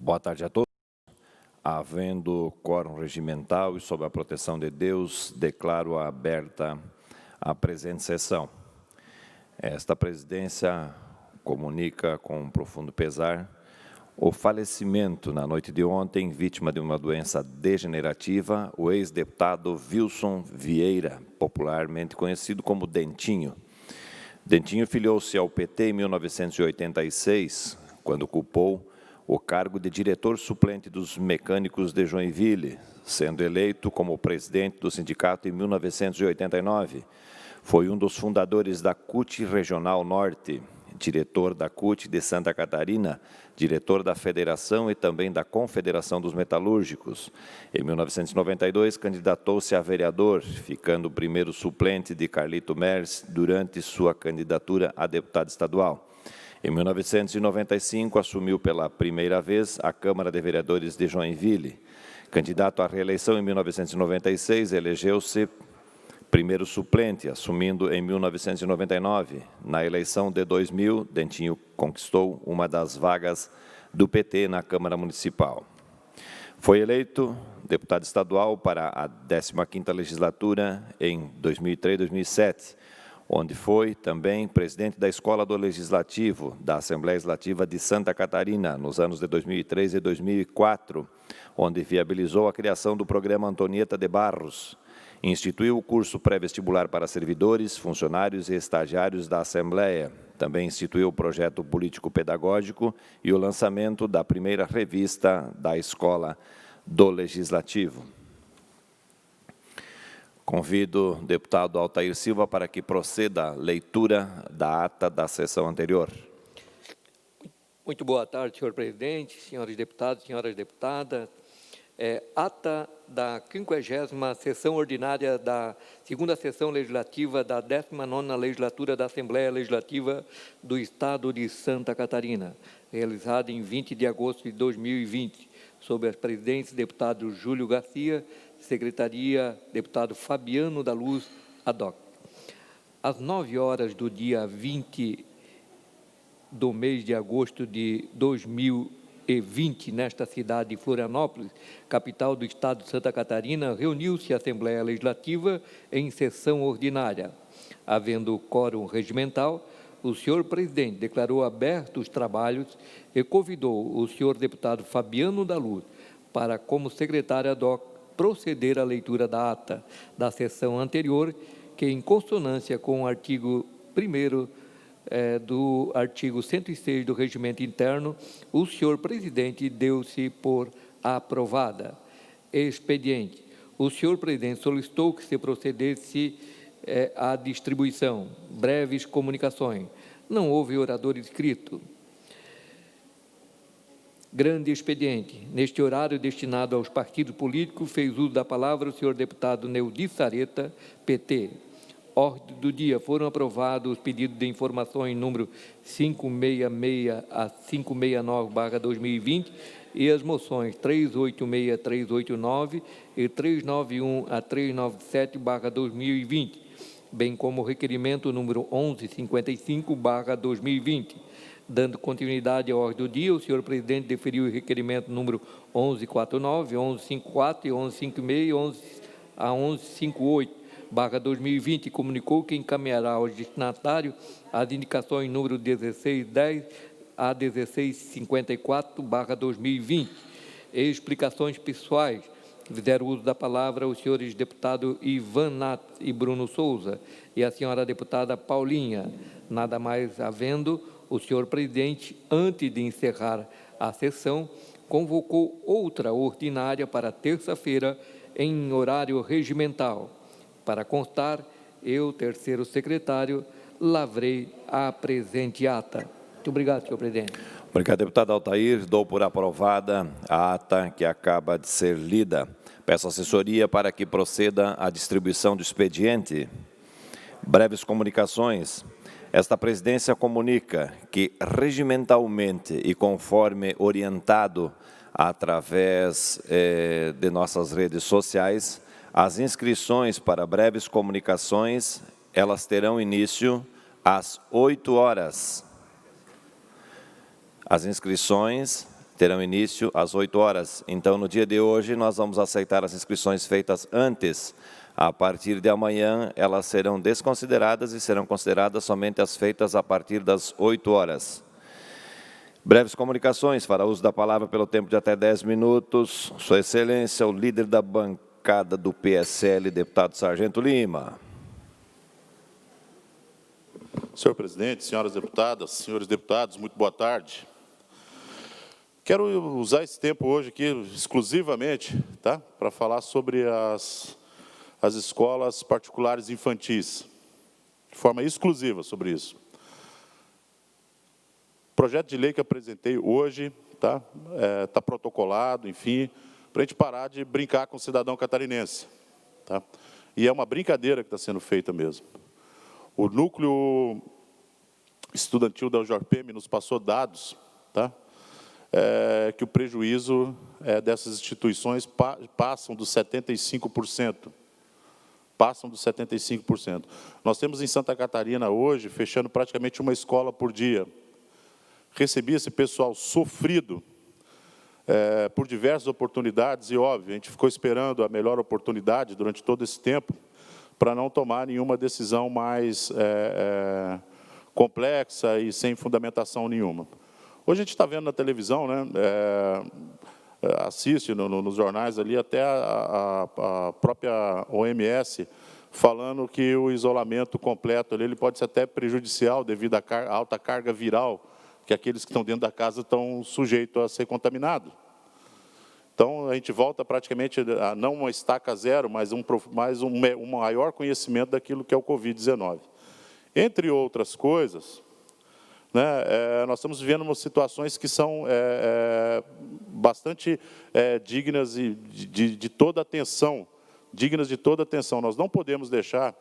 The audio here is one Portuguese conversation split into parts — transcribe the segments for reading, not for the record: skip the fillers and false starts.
Boa tarde a todos. Havendo quórum regimental e sob a proteção de Deus, declaro aberta a presente sessão. Esta presidência comunica com profundo pesar o falecimento, na noite de ontem, vítima de uma doença degenerativa, o ex-deputado Wilson Vieira, popularmente conhecido como Dentinho. Dentinho filiou-se ao PT em 1986, quando ocupou o cargo de diretor suplente dos mecânicos de Joinville, sendo eleito como presidente do sindicato em 1989. Foi um dos fundadores da CUT Regional Norte, diretor da CUT de Santa Catarina, diretor da Federação e também da Confederação dos Metalúrgicos. Em 1992, candidatou-se a vereador, ficando o primeiro suplente de Carlito Mers durante sua candidatura a deputado estadual. Em 1995, assumiu pela primeira vez a Câmara de Vereadores de Joinville. Candidato à reeleição em 1996, elegeu-se primeiro suplente, assumindo em 1999. Na eleição de 2000, Dentinho conquistou uma das vagas do PT na Câmara Municipal. Foi eleito deputado estadual para a 15ª legislatura em 2003-2007, onde foi também presidente da Escola do Legislativo da Assembleia Legislativa de Santa Catarina, nos anos de 2003 e 2004, onde viabilizou a criação do programa Antonieta de Barros, instituiu o curso pré-vestibular para servidores, funcionários e estagiários da Assembleia, também instituiu o projeto político-pedagógico e o lançamento da primeira revista da Escola do Legislativo. Convido o deputado Altair Silva para que proceda a leitura da ata da sessão anterior. Muito boa tarde, senhor presidente, senhores deputados, senhoras deputadas. Ata da 50ª sessão ordinária da 2ª sessão legislativa da 19ª legislatura da Assembleia Legislativa do Estado de Santa Catarina, realizada em 20 de agosto de 2020, sob as presidências do deputado Júlio Garcia, secretaria deputado Fabiano da Luz, ADOC. Às 9 horas do dia 20 do mês de agosto de 2020, nesta cidade de Florianópolis, capital do estado de Santa Catarina, reuniu-se a Assembleia Legislativa em sessão ordinária. Havendo quórum regimental, o senhor presidente declarou abertos os trabalhos e convidou o senhor deputado Fabiano da Luz para, como secretário ADOC, proceder à leitura da ata da sessão anterior, que, em consonância com o artigo 1º do artigo 106 do Regimento Interno, o senhor presidente deu-se por aprovada. Expediente. O senhor presidente solicitou que se procedesse à distribuição. Breves comunicações. Não houve orador inscrito. Grande expediente. Neste horário destinado aos partidos políticos, fez uso da palavra o senhor deputado Neudi Sareta, PT. Ordem do dia. Foram aprovados os pedidos de informações número 566 a 569/2020 e as moções 386, 389 e 391 a 397/2020, bem como o requerimento número 1155/2020. Dando continuidade à ordem do dia, o senhor presidente deferiu o requerimento número 1149, 1154 e 1156 a 1158/2020 e comunicou que encaminhará ao destinatário as indicações número 1610 a 1654/2020. Explicações pessoais. Fizeram uso da palavra os senhores deputados Ivan Nat e Bruno Souza e a senhora deputada Paulinha. Nada mais havendo, o senhor presidente, antes de encerrar a sessão, convocou outra ordinária para terça-feira, em horário regimental. Para constar, eu, terceiro secretário, lavrei a presente ata. Muito obrigado, senhor presidente. Obrigado, deputado Altair. Dou por aprovada a ata que acaba de ser lida. Peço assessoria para que proceda a distribuição do expediente. Breves comunicações. Esta presidência comunica que, regimentalmente e conforme orientado através de nossas redes sociais, as inscrições para breves comunicações, elas terão início às 8 horas. As inscrições terão início às 8 horas. Então, no dia de hoje, nós vamos aceitar as inscrições feitas antes. A partir de amanhã, elas serão desconsideradas e serão consideradas somente as feitas a partir das 8 horas. Breves comunicações, fará uso da palavra pelo tempo de até 10 minutos. Sua Excelência, o líder da bancada do PSL, deputado Sargento Lima. Senhor presidente, senhoras deputadas, senhores deputados, muito boa tarde. Quero usar esse tempo hoje aqui exclusivamente, tá, para falar sobre as escolas particulares infantis, de forma exclusiva sobre isso. O projeto de lei que apresentei hoje, tá, tá protocolado, enfim, para a gente parar de brincar com o cidadão catarinense, tá? E é uma brincadeira que está sendo feita mesmo. O núcleo estudantil da UJORPM nos passou dados, tá? Que o prejuízo dessas instituições passam dos 75%. Passam dos 75%. Nós temos em Santa Catarina hoje, fechando praticamente uma escola por dia. Recebi esse pessoal sofrido por diversas oportunidades e, óbvio, a gente ficou esperando a melhor oportunidade durante todo esse tempo para não tomar nenhuma decisão mais complexa e sem fundamentação nenhuma. Hoje a gente está vendo na televisão, né, assiste nos jornais ali, até a própria OMS falando que o isolamento completo ali, ele pode ser até prejudicial devido à alta carga viral, que aqueles que estão dentro da casa estão sujeitos a ser contaminados. Então, a gente volta praticamente a não uma estaca zero, mas um maior conhecimento daquilo que é o Covid-19. Entre outras coisas, né, nós estamos vivendo situações que são bastante dignas de toda atenção, dignas de toda atenção. Nós não podemos deixar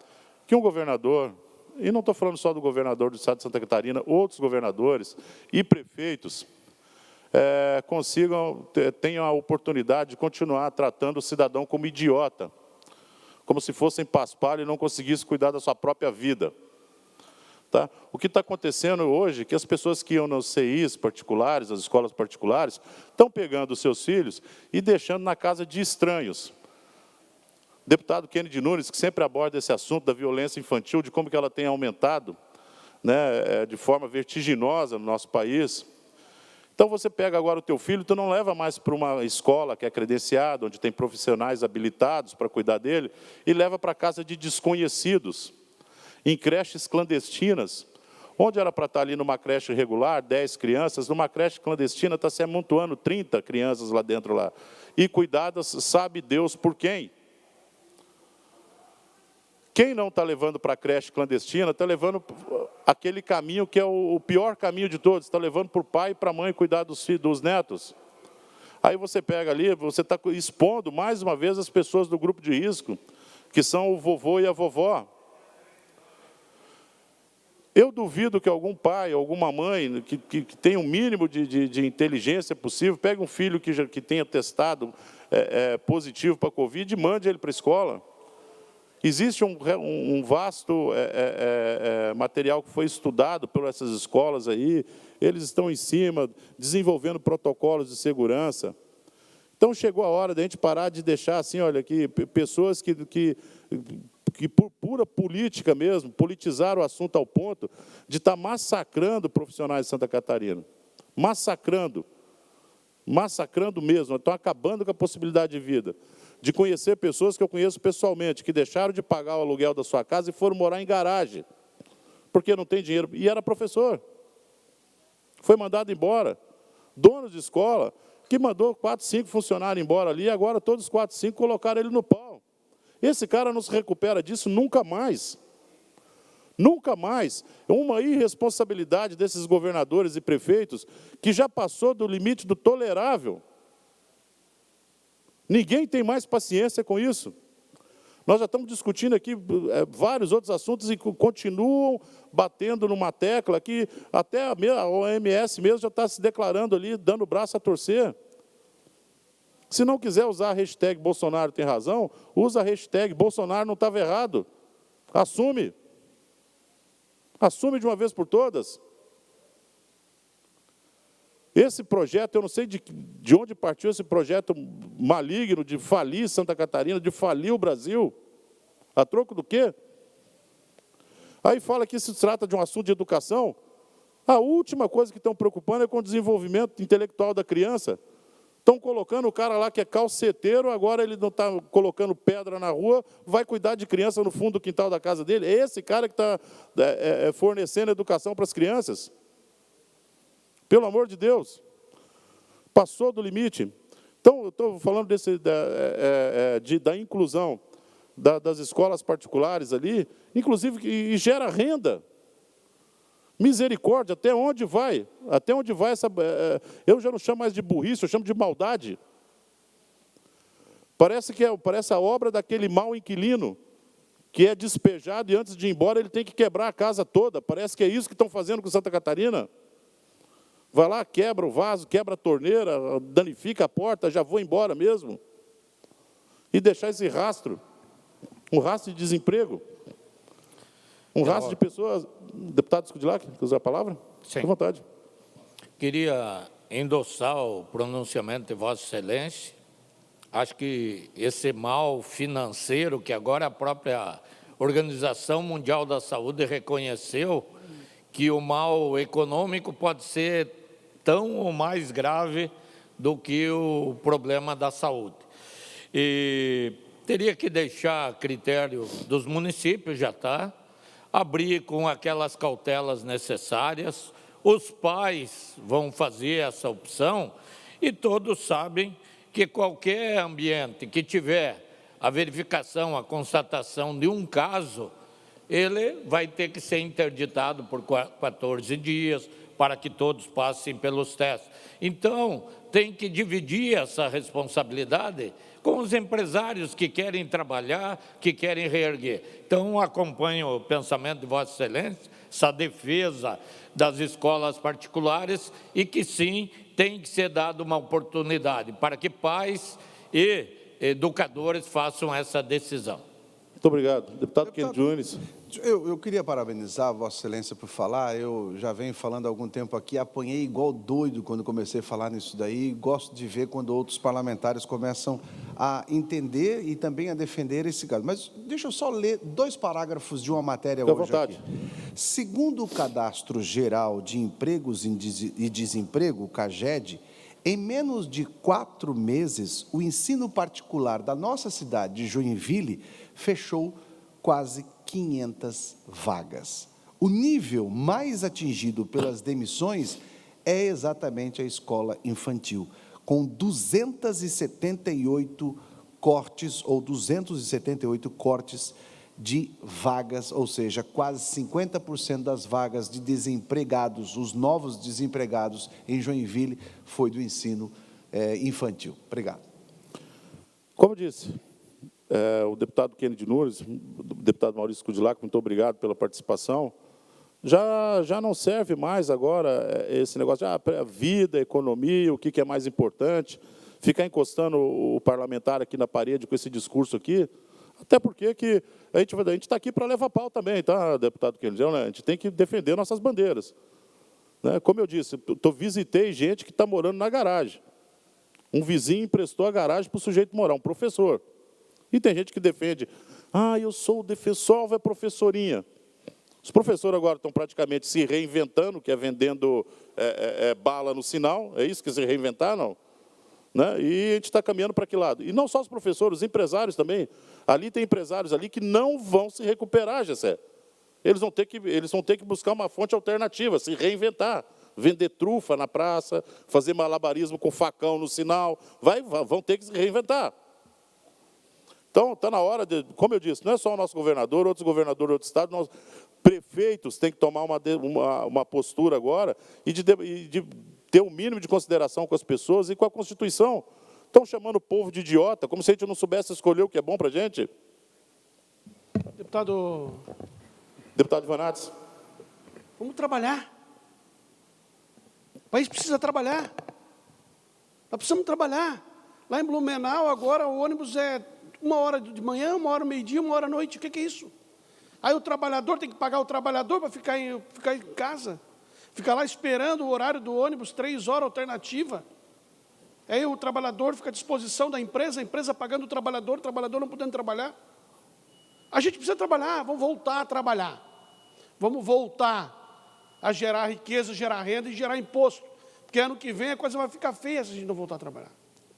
que um governador, e não estou falando só do governador do estado de Santa Catarina, outros governadores e prefeitos, tenham a oportunidade de continuar tratando o cidadão como idiota, como se fossem paspalho e não conseguissem cuidar da sua própria vida. Tá? O que está acontecendo hoje é que as pessoas que iam nos CIs particulares, as escolas particulares, estão pegando os seus filhos e deixando na casa de estranhos. O deputado Kennedy Nunes, que sempre aborda esse assunto da violência infantil, de como que ela tem aumentado, né, de forma vertiginosa no nosso país. Então, você pega agora o teu filho, tu não leva mais para uma escola que é credenciada, onde tem profissionais habilitados para cuidar dele, e leva para a casa de desconhecidos, em creches clandestinas, onde era para estar ali numa creche regular, 10 crianças, numa creche clandestina está se amontoando 30 crianças lá dentro, lá, e cuidadas, sabe Deus por quem. Quem não está levando para a creche clandestina, está levando aquele caminho que é o pior caminho de todos, está levando para o pai e para a mãe cuidar dos netos. Aí você pega ali, você está expondo mais uma vez as pessoas do grupo de risco, que são o vovô e a vovó. Eu duvido que algum pai, alguma mãe, que tenha um mínimo de inteligência possível, pegue um filho que tenha testado positivo para a Covid e mande ele para a escola. Existe um vasto material que foi estudado por essas escolas aí, eles estão em cima, desenvolvendo protocolos de segurança. Então, chegou a hora de a gente parar de deixar assim, olha, que pessoas que por pura política mesmo, politizaram o assunto ao ponto de estar massacrando profissionais de Santa Catarina. Massacrando mesmo, estão acabando com a possibilidade de vida. De conhecer pessoas que eu conheço pessoalmente, que deixaram de pagar o aluguel da sua casa e foram morar em garagem, porque não tem dinheiro. E era professor. Foi mandado embora. Dono de escola, que mandou 4, 5 funcionários embora ali, e agora todos os 4, 5 colocaram ele no pau. Esse cara não se recupera disso nunca mais. Nunca mais. É uma irresponsabilidade desses governadores e prefeitos que já passou do limite do tolerável. Ninguém tem mais paciência com isso. Nós já estamos discutindo aqui vários outros assuntos e continuam batendo numa tecla que até a OMS mesmo já está se declarando ali, dando o braço a torcer. Se não quiser usar a hashtag Bolsonaro tem razão, usa a hashtag Bolsonaro não estava errado. Assume. Assume de uma vez por todas. Esse projeto, eu não sei de onde partiu esse projeto maligno de falir Santa Catarina, de falir o Brasil. A troco do quê? Aí fala que se trata de um assunto de educação. A última coisa que estão preocupando é com o desenvolvimento intelectual da criança. Estão colocando o cara lá que é calceteiro, agora ele não está colocando pedra na rua, vai cuidar de criança no fundo do quintal da casa dele. É esse cara que está fornecendo educação para as crianças. Pelo amor de Deus. Passou do limite. Então, eu estou falando da inclusão das escolas particulares ali, inclusive, e gera renda. Misericórdia, até onde vai? Até onde vai essa... eu já não chamo mais de burrice, eu chamo de maldade. Parece a obra daquele mau inquilino, que é despejado e antes de ir embora ele tem que quebrar a casa toda. Parece que é isso que estão fazendo com Santa Catarina. Vai lá, quebra o vaso, quebra a torneira, danifica a porta, já vou embora mesmo. E deixar esse rastro, um rastro de desemprego. Um rastro de pessoas... Deputado Scudilak, quer usar a palavra? Sim. Fique à vontade. Queria endossar o pronunciamento de Vossa Excelência. Acho que esse mal financeiro, que agora a própria Organização Mundial da Saúde reconheceu, que o mal econômico pode ser tão ou mais grave do que o problema da saúde. E teria que deixar a critério dos municípios, já está, abrir com aquelas cautelas necessárias, os pais vão fazer essa opção e todos sabem que qualquer ambiente que tiver a verificação, a constatação de um caso, ele vai ter que ser interditado por 14 dias para que todos passem pelos testes. Então, tem que dividir essa responsabilidade com os empresários que querem trabalhar, que querem reerguer. Então, acompanho o pensamento de Vossa Excelência, essa defesa das escolas particulares e que, sim, tem que ser dada uma oportunidade para que pais e educadores façam essa decisão. Muito obrigado. Deputado Kennedy Nunes. Eu queria parabenizar Vossa Excelência por falar. Eu já venho falando há algum tempo aqui, apanhei igual doido quando comecei a falar nisso daí. Gosto de ver quando outros parlamentares começam a entender e também a defender esse caso. Mas deixa eu só ler 2 parágrafos de uma matéria Fique à hoje vontade. aqui. Segundo o Cadastro Geral de Empregos e Desemprego, o CAGED, em menos de 4 meses, o ensino particular da nossa cidade de Joinville fechou quase 500 vagas. O nível mais atingido pelas demissões é exatamente a escola infantil, com 278 cortes ou 278 cortes de vagas, ou seja, quase 50% das vagas de desempregados, os novos desempregados em Joinville, foi do ensino infantil. Obrigado. Como disse, o deputado Kennedy Nunes, o deputado Maurício Scudilak, muito obrigado pela participação. Já não serve mais agora esse negócio de a vida, a economia, o que é mais importante, ficar encostando o parlamentar aqui na parede com esse discurso aqui, até porque que a gente está aqui para levar pau também, tá, deputado Kennedy? A gente tem que defender nossas bandeiras. Né? Como eu disse, visitei gente que está morando na garagem. Um vizinho emprestou a garagem para o sujeito morar, um professor. E tem gente que defende, eu sou o defensor, é professorinha. Os professores agora estão praticamente se reinventando, que é vendendo bala no sinal, é isso que se reinventar, não? Né? E a gente está caminhando para que lado? E não só os professores, os empresários também. Ali tem empresários ali que não vão se recuperar, Gessé. Eles vão ter que buscar uma fonte alternativa, se reinventar. Vender trufa na praça, fazer malabarismo com facão no sinal, vão ter que se reinventar. Então, está na hora, como eu disse, não é só o nosso governador, outros governadores de outros estados, nós, prefeitos têm que tomar uma postura agora e de ter o mínimo de consideração com as pessoas e com a Constituição. Estão chamando o povo de idiota, como se a gente não soubesse escolher o que é bom para a gente. Deputado Ivanates. Vamos trabalhar. O país precisa trabalhar. Nós precisamos trabalhar. Lá em Blumenau, agora, o ônibus é 1 hora de manhã, 1 hora meio-dia, 1 hora à noite. O que é isso? Aí o trabalhador tem que pagar o trabalhador para ficar em casa. Fica lá esperando o horário do ônibus, 3 horas, alternativa. Aí o trabalhador fica à disposição da empresa, a empresa pagando o trabalhador não podendo trabalhar. A gente precisa trabalhar, vamos voltar a trabalhar. Vamos voltar a gerar riqueza, gerar renda e gerar imposto. Porque ano que vem a coisa vai ficar feia se a gente não voltar a trabalhar.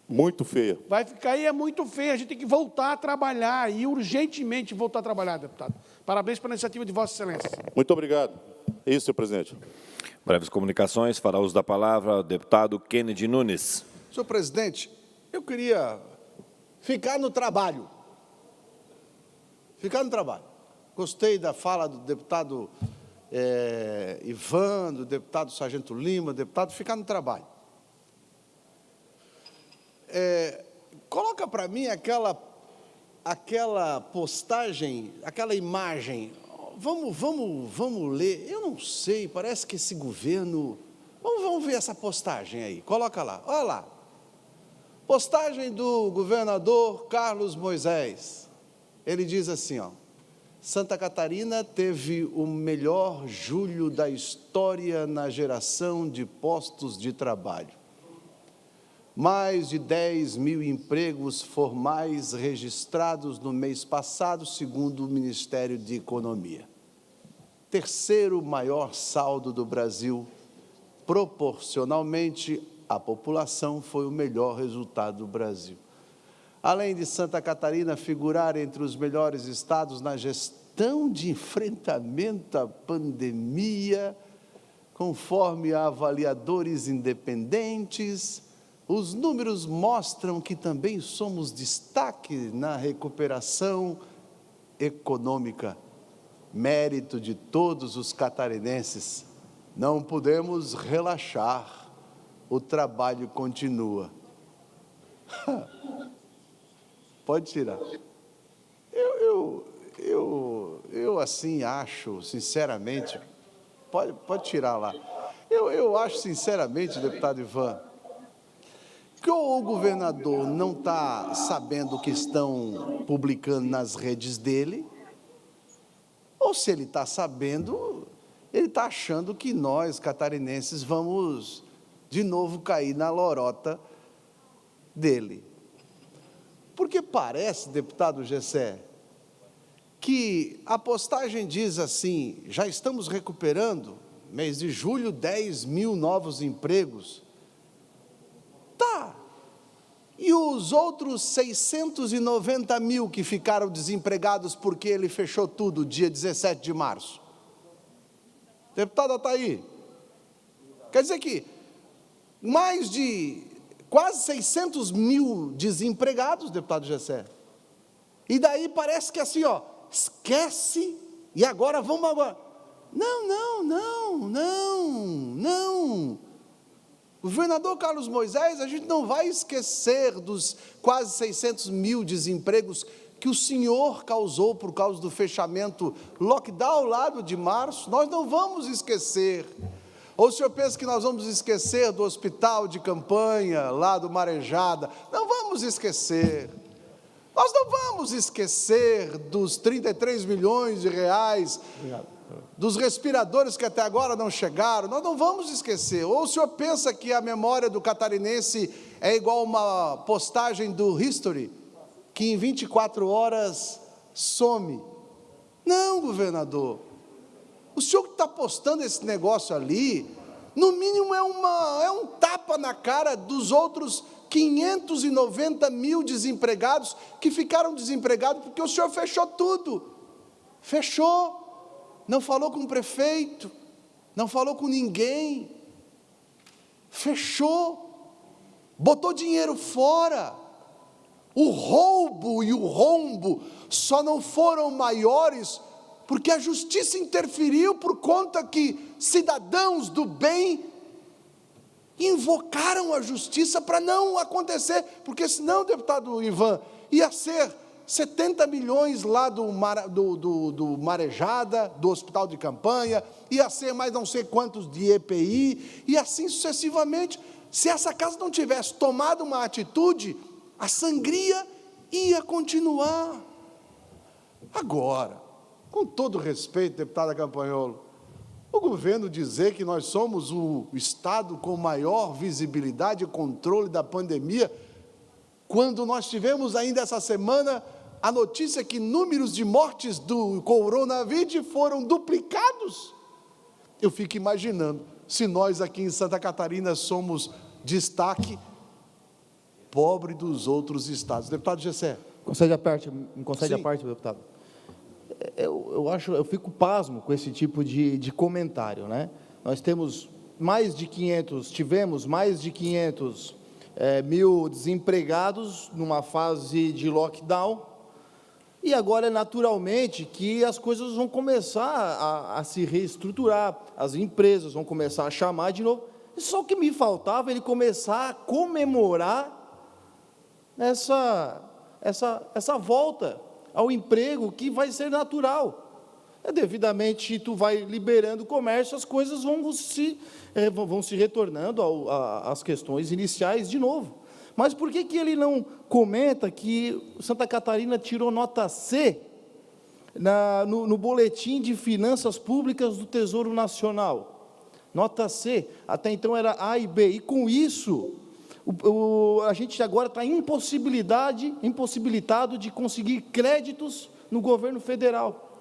Muito feia. Vai ficar aí, é muito feio. A gente tem que voltar a trabalhar e urgentemente voltar a trabalhar, deputado. Parabéns pela iniciativa de Vossa Excelência. Muito obrigado. É isso, senhor presidente. Breves comunicações, fará uso da palavra o deputado Kennedy Nunes. Senhor presidente, eu queria ficar no trabalho. Ficar no trabalho. Gostei da fala do deputado Ivan, do deputado Sargento Lima, deputado, ficar no trabalho. Coloca para mim aquela postagem, aquela imagem. Vamos ler. Eu não sei, parece que esse governo... Vamos ver essa postagem aí. Coloca lá, olha lá. Postagem do governador Carlos Moisés. Ele diz assim, ó: Santa Catarina teve o melhor julho da história na geração de postos de trabalho. Mais de 10 mil empregos formais registrados no mês passado, segundo o Ministério de Economia. Terceiro maior saldo do Brasil. Proporcionalmente, a população foi o melhor resultado do Brasil. Além de Santa Catarina figurar entre os melhores estados na gestão de enfrentamento à pandemia, conforme avaliadores independentes, os números mostram que também somos destaque na recuperação econômica, mérito de todos os catarinenses. Não podemos relaxar, o trabalho continua. Pode tirar. Eu assim acho, sinceramente, pode tirar lá. Eu acho sinceramente, deputado Ivan, que ou o governador não está sabendo o que estão publicando nas redes dele, ou se ele está sabendo, ele está achando que nós, catarinenses, vamos de novo cair na lorota dele. Porque parece, deputado Gessé, que a postagem diz assim: já estamos recuperando, mês de julho, 10 mil novos empregos. Tá. E os outros 690 mil que ficaram desempregados porque ele fechou tudo dia 17 de março? Deputada está aí. Quer dizer que mais de quase 600 mil desempregados, deputado Gessé. E daí parece que assim, ó, esquece e agora vamos agora. Não. Governador Carlos Moisés, a gente não vai esquecer dos quase 600 mil desempregos que o senhor causou por causa do fechamento, lockdown lá de março. Nós não vamos esquecer. Ou o senhor pensa que nós vamos esquecer do hospital de campanha, lá do Marejada? Não vamos esquecer. Nós não vamos esquecer dos 33 milhões de reais, dos respiradores que até agora não chegaram. Nós não vamos esquecer. Ou o senhor pensa que a memória do catarinense é igual uma postagem do History, que em 24 horas some? Não, governador. O senhor que está postando esse negócio ali, no mínimo é um tapa na cara dos outros 590 mil desempregados que ficaram desempregados porque o senhor fechou tudo. Fechou. Não falou com o prefeito, não falou com ninguém. Fechou. Botou dinheiro fora. O roubo e o rombo só não foram maiores porque a justiça interferiu por conta que cidadãos do bem invocaram a justiça para não acontecer, porque senão, deputado Ivan, ia ser 70 milhões lá do Marejada, do hospital de campanha, ia ser mais não sei quantos de EPI, e assim sucessivamente. Se essa casa não tivesse tomado uma atitude, a sangria ia continuar. Agora, com todo respeito, deputada Campanholo, O governo dizer que nós somos o estado com maior visibilidade e controle da pandemia, quando nós tivemos ainda essa semana a notícia que números de mortes do coronavírus foram duplicados. Eu fico imaginando, se nós aqui em Santa Catarina somos destaque, pobre dos outros estados. Deputado Gessé. Me concede a parte, deputado. Eu fico pasmo com esse tipo de comentário, né? Nós tivemos mais de 500 mil desempregados numa fase de lockdown, e agora, naturalmente, que as coisas vão começar a se reestruturar, as empresas vão começar a chamar de novo. Só o que me faltava ele começar a comemorar essa volta ao emprego, que vai ser natural. Devidamente, tu vai liberando o comércio, as coisas vão se retornando às questões iniciais de novo. Mas por que ele não comenta que Santa Catarina tirou nota C no Boletim de Finanças Públicas do Tesouro Nacional? Nota C, até então era A e B, e com isso, a gente agora está impossibilitado de conseguir créditos no governo federal,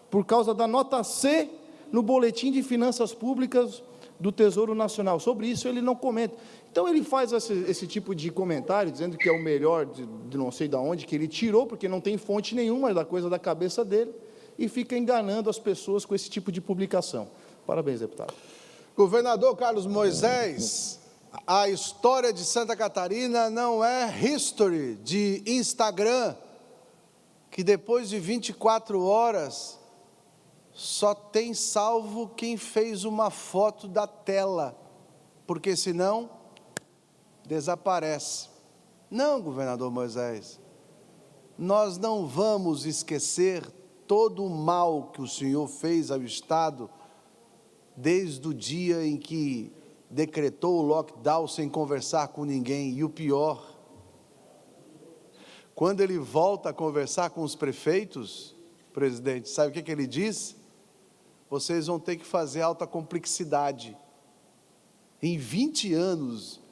por causa da nota C no Boletim de Finanças Públicas do Tesouro Nacional. Sobre isso ele não comenta. Então ele faz esse tipo de comentário, dizendo que é o melhor de não sei de onde, que ele tirou, porque não tem fonte nenhuma, é da coisa da cabeça dele, e fica enganando as pessoas com esse tipo de publicação. Parabéns, deputado. Governador Carlos Moisés, a história de Santa Catarina não é history de Instagram, que depois de 24 horas só tem salvo quem fez uma foto da tela, porque senão desaparece. Não, governador Moisés, nós não vamos esquecer todo o mal que o senhor fez ao Estado desde o dia em que decretou o lockdown sem conversar com ninguém. E o pior, quando ele volta a conversar com os prefeitos, presidente, sabe o que ele diz? Vocês vão ter que fazer alta complexidade. Em 20 anos,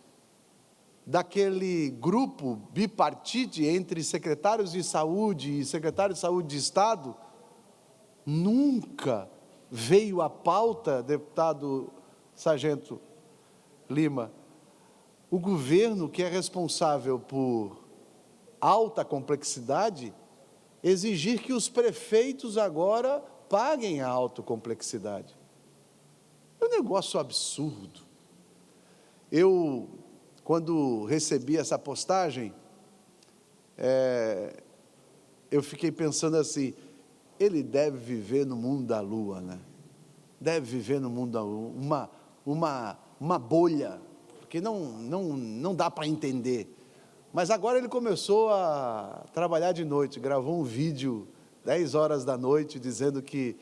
daquele grupo bipartite entre secretários de saúde e secretário de saúde de Estado, nunca veio à pauta, deputado Sargento Lima, o governo, que é responsável por alta complexidade, exigir que os prefeitos agora paguem a alta complexidade. É um negócio absurdo. Eu, quando recebi essa postagem, eu fiquei pensando assim, ele deve viver no mundo da lua, né? Deve viver no mundo da lua, uma bolha, porque não dá para entender. Mas agora ele começou a trabalhar de noite, gravou um vídeo 10 horas da noite, dizendo que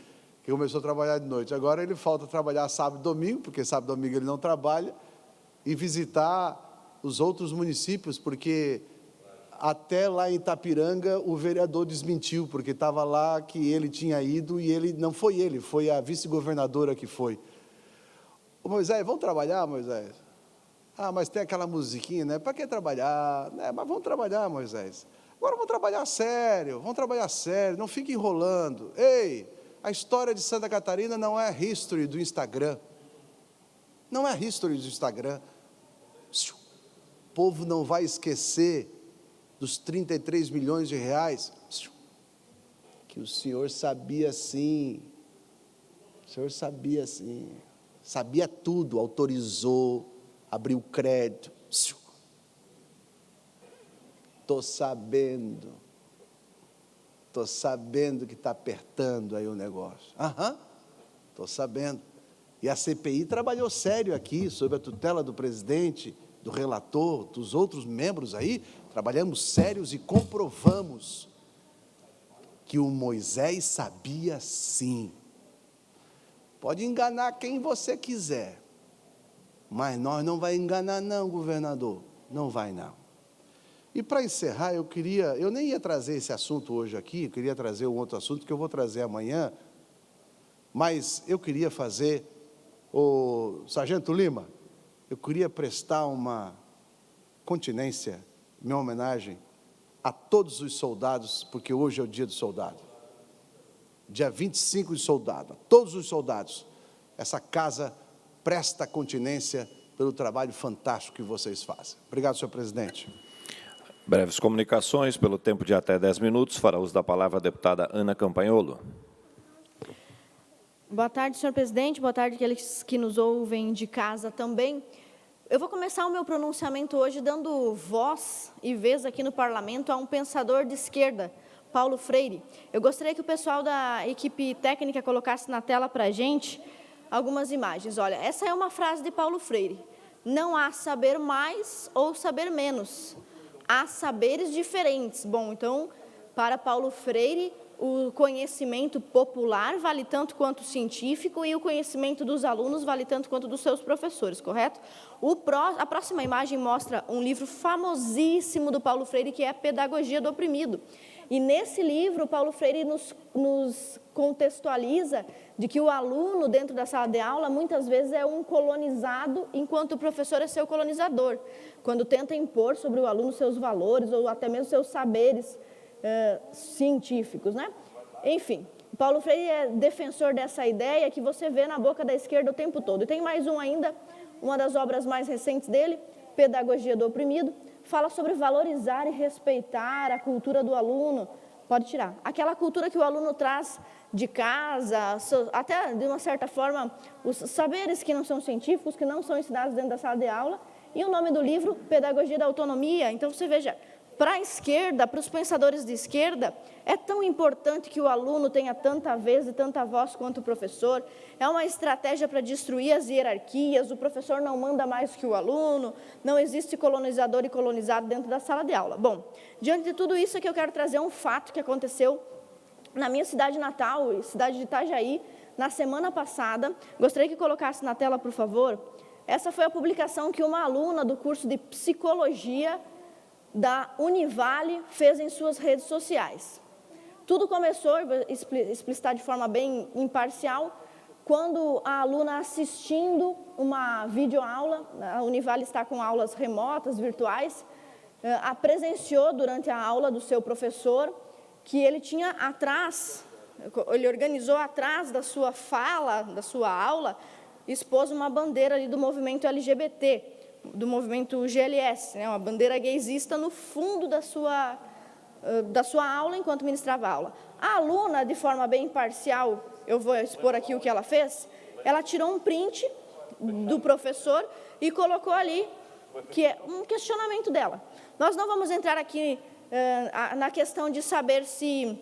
começou a trabalhar de noite. Agora ele falta trabalhar sábado e domingo, porque sábado e domingo ele não trabalha, e visitar os outros municípios, porque até lá em Itapiranga o vereador desmentiu, porque estava lá que ele tinha ido, e ele não foi ele, foi a vice-governadora que foi. Ô Moisés, vamos trabalhar, Moisés? Ah, mas tem aquela musiquinha, né? Para que trabalhar? Mas vamos trabalhar, Moisés. Agora vamos trabalhar sério, não fique enrolando. Ei, a história de Santa Catarina não é history do Instagram. Não é history do Instagram. O povo não vai esquecer dos 33 milhões de reais que o senhor sabia sim. O senhor sabia sim. Sabia tudo, autorizou, abriu crédito. Estou sabendo que está apertando aí o negócio. Estou sabendo. E a CPI trabalhou sério aqui, sob a tutela do presidente, do relator, dos outros membros aí, trabalhamos sérios e comprovamos que o Moisés sabia sim. Pode enganar quem você quiser, mas nós não vai enganar não, governador, não vai não. E para encerrar, eu nem ia trazer esse assunto hoje aqui, eu queria trazer um outro assunto que eu vou trazer amanhã, Mas eu queria fazer, o Sargento Lima, eu queria prestar uma continência, minha homenagem a todos os soldados, porque hoje é o dia do soldado. Dia 25 de soldado, a todos os soldados. Essa casa presta continência pelo trabalho fantástico que vocês fazem. Obrigado, senhor presidente. Breves comunicações, pelo tempo de até 10 minutos, fará uso da palavra a deputada Ana Campanholo. Boa tarde, senhor presidente. Boa tarde aqueles que nos ouvem de casa também. Eu vou começar o meu pronunciamento hoje dando voz e vez aqui no parlamento a um pensador de esquerda, Paulo Freire. Eu gostaria que o pessoal da equipe técnica colocasse na tela para a gente algumas imagens. Olha, essa é uma frase de Paulo Freire. Não há saber mais ou saber menos. Há saberes diferentes. Bom, então, para Paulo Freire, o conhecimento popular vale tanto quanto o científico e o conhecimento dos alunos vale tanto quanto dos seus professores, correto? A próxima imagem mostra um livro famosíssimo do Paulo Freire, que é Pedagogia do Oprimido. E nesse livro, Paulo Freire nos contextualiza de que o aluno dentro da sala de aula muitas vezes é um colonizado, enquanto o professor é seu colonizador, quando tenta impor sobre o aluno seus valores ou até mesmo seus saberes científicos, né? Enfim, Paulo Freire é defensor dessa ideia que você vê na boca da esquerda o tempo todo. E tem mais um ainda, uma das obras mais recentes dele, Pedagogia do Oprimido, fala sobre valorizar e respeitar a cultura do aluno. Pode tirar. Aquela cultura que o aluno traz de casa, até de uma certa forma, os saberes que não são científicos, que não são ensinados dentro da sala de aula. E o nome do livro, Pedagogia da Autonomia. Então, você veja, para a esquerda, para os pensadores de esquerda, é tão importante que o aluno tenha tanta vez e tanta voz quanto o professor. É uma estratégia para destruir as hierarquias, o professor não manda mais que o aluno, não existe colonizador e colonizado dentro da sala de aula. Bom, diante de tudo isso é que eu quero trazer um fato que aconteceu na minha cidade natal, cidade de Itajaí, na semana passada. Gostaria que colocasse na tela, por favor. Essa foi a publicação que uma aluna do curso de Psicologia da Univale fez em suas redes sociais. Tudo começou, vou explicitar de forma bem imparcial, quando a aluna assistindo uma videoaula, a Univale está com aulas remotas, virtuais, presenciou durante a aula do seu professor que ele tinha atrás, ele organizou atrás da sua fala, da sua aula, expôs uma bandeira ali do movimento LGBT, do movimento GLS, né, uma bandeira gaysista no fundo da sua aula, enquanto ministrava a aula. A aluna, de forma bem imparcial, eu vou expor aqui o que ela fez, ela tirou um print do professor e colocou ali, que é um questionamento dela. Nós não vamos entrar aqui na questão de saber se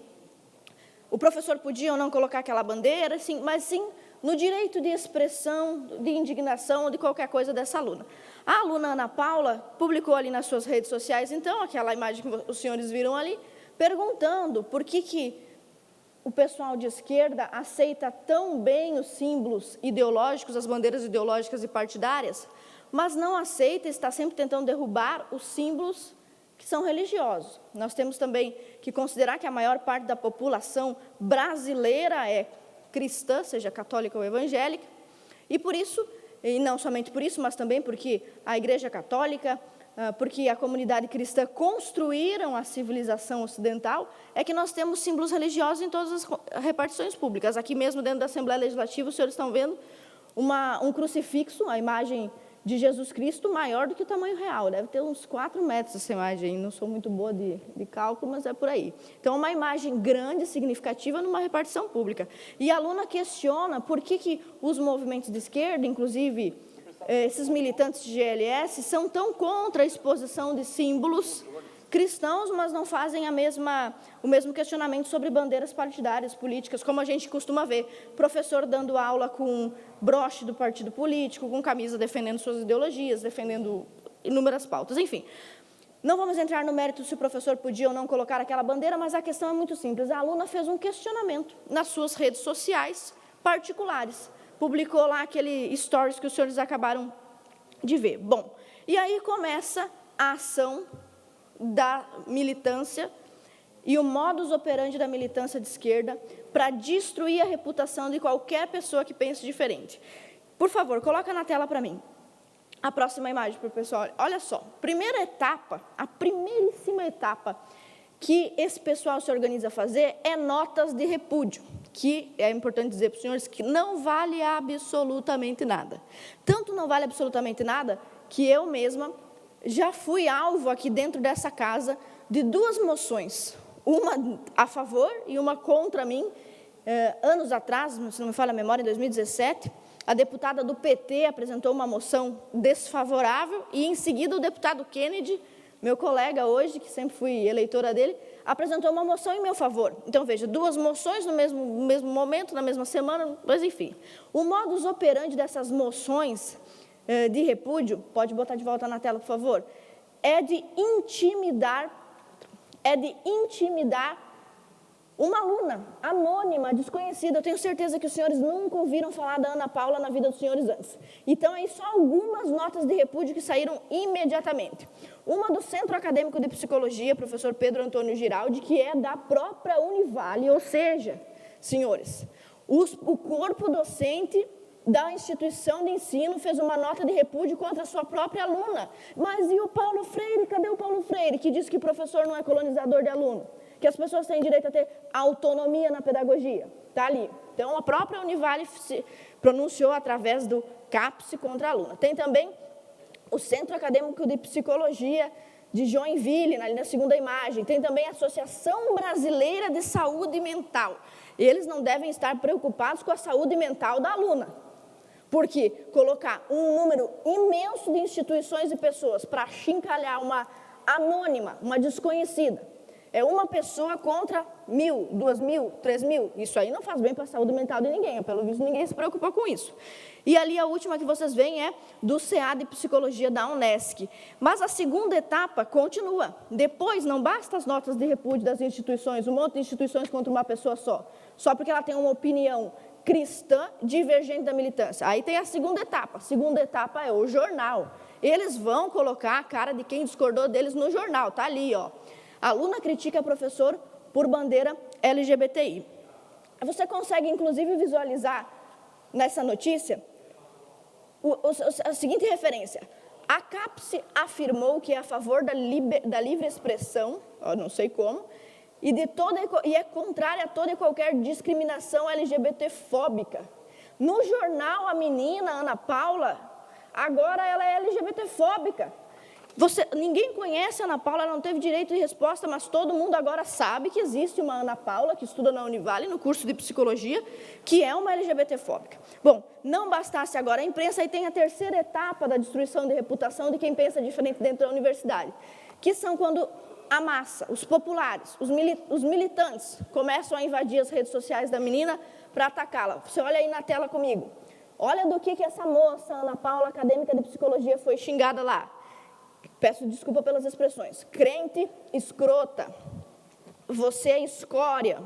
o professor podia ou não colocar aquela bandeira, mas sim no direito de expressão, de indignação ou de qualquer coisa dessa aluna. A aluna Ana Paula publicou ali nas suas redes sociais, então, aquela imagem que os senhores viram ali, perguntando por que o pessoal de esquerda aceita tão bem os símbolos ideológicos, as bandeiras ideológicas e partidárias, mas não aceita, está sempre tentando derrubar os símbolos que são religiosos. Nós temos também que considerar que a maior parte da população brasileira é cristã, seja católica ou evangélica, e por isso, e não somente por isso, mas também porque a Igreja Católica, porque a comunidade cristã construíram a civilização ocidental, é que nós temos símbolos religiosos em todas as repartições públicas. Aqui mesmo dentro da Assembleia Legislativa, os senhores estão vendo um crucifixo, a imagem de Jesus Cristo maior do que o tamanho real, deve ter uns 4 metros essa imagem, não sou muito boa de cálculo, mas é por aí. Então, uma imagem grande, significativa, numa repartição pública. E a aluna questiona por que os movimentos de esquerda, inclusive esses militantes de GLS, são tão contra a exposição de símbolos cristãos, mas não fazem o mesmo questionamento sobre bandeiras partidárias, políticas, como a gente costuma ver, professor dando aula com broche do partido político, com camisa defendendo suas ideologias, defendendo inúmeras pautas, enfim. Não vamos entrar no mérito se o professor podia ou não colocar aquela bandeira, mas a questão é muito simples. A aluna fez um questionamento nas suas redes sociais particulares, publicou lá aquele stories que os senhores acabaram de ver. Bom, e aí começa a ação da militância e o modus operandi da militância de esquerda para destruir a reputação de qualquer pessoa que pense diferente. Por favor, coloca na tela para mim. A próxima imagem para o pessoal. Olha só, primeira etapa, a primeiríssima etapa que esse pessoal se organiza a fazer é notas de repúdio, que é importante dizer para os senhores que não vale absolutamente nada. Tanto não vale absolutamente nada que eu mesma já fui alvo aqui dentro dessa casa de 2 moções, uma a favor e uma contra mim, anos atrás, se não me falha a memória, em 2017, a deputada do PT apresentou uma moção desfavorável e, em seguida, o deputado Kennedy, meu colega hoje, que sempre fui eleitora dele, apresentou uma moção em meu favor. Então, veja, 2 moções no mesmo momento, na mesma semana, mas, enfim. O modus operandi dessas moções de repúdio, pode botar de volta na tela, por favor, é de intimidar uma aluna anônima, desconhecida. Eu tenho certeza que os senhores nunca ouviram falar da Ana Paula na vida dos senhores antes. Então, aí só algumas notas de repúdio que saíram imediatamente. Uma do Centro Acadêmico de Psicologia, professor Pedro Antônio Giraldi, que é da própria Univale, ou seja, senhores, o corpo docente da instituição de ensino fez uma nota de repúdio contra a sua própria aluna. Mas e o Paulo Freire? Cadê o Paulo Freire, que diz que professor não é colonizador de aluno? Que as pessoas têm direito a ter autonomia na pedagogia. Está ali. Então, a própria Univale se pronunciou através do CAPS contra a aluna. Tem também o Centro Acadêmico de Psicologia de Joinville, ali na segunda imagem. Tem também a Associação Brasileira de Saúde Mental. Eles não devem estar preocupados com a saúde mental da aluna. Porque colocar um número imenso de instituições e pessoas para achincalhar uma anônima, uma desconhecida, é uma pessoa contra 1.000, 2.000, 3.000. Isso aí não faz bem para a saúde mental de ninguém. Pelo visto, ninguém se preocupa com isso. E ali a última que vocês veem é do CA de Psicologia da Unesc. Mas a segunda etapa continua. Depois, não basta as notas de repúdio das instituições, um monte de instituições contra uma pessoa só porque ela tem uma opinião cristã divergente da militância. Aí tem a segunda etapa. A segunda etapa é o jornal. Eles vão colocar a cara de quem discordou deles no jornal. Está ali, ó. Aluna critica professor por bandeira LGBTI. Você consegue, inclusive, visualizar nessa notícia a seguinte referência. A CAPS afirmou que é a favor da livre expressão, não sei como, e é contrária a toda e qualquer discriminação LGBTfóbica. No jornal, a menina, Ana Paula, agora ela é LGBTfóbica. Ninguém conhece a Ana Paula, ela não teve direito de resposta, mas todo mundo agora sabe que existe uma Ana Paula que estuda na Univale, no curso de Psicologia, que é uma LGBTfóbica. Bom, não bastasse agora a imprensa, aí tem a terceira etapa da destruição de reputação de quem pensa diferente dentro da universidade, que são quando a massa, os populares, os militantes começam a invadir as redes sociais da menina para atacá-la. Você olha aí na tela comigo. Olha do que essa moça, Ana Paula, acadêmica de Psicologia, foi xingada lá. Peço desculpa pelas expressões. Crente, escrota, você é escória.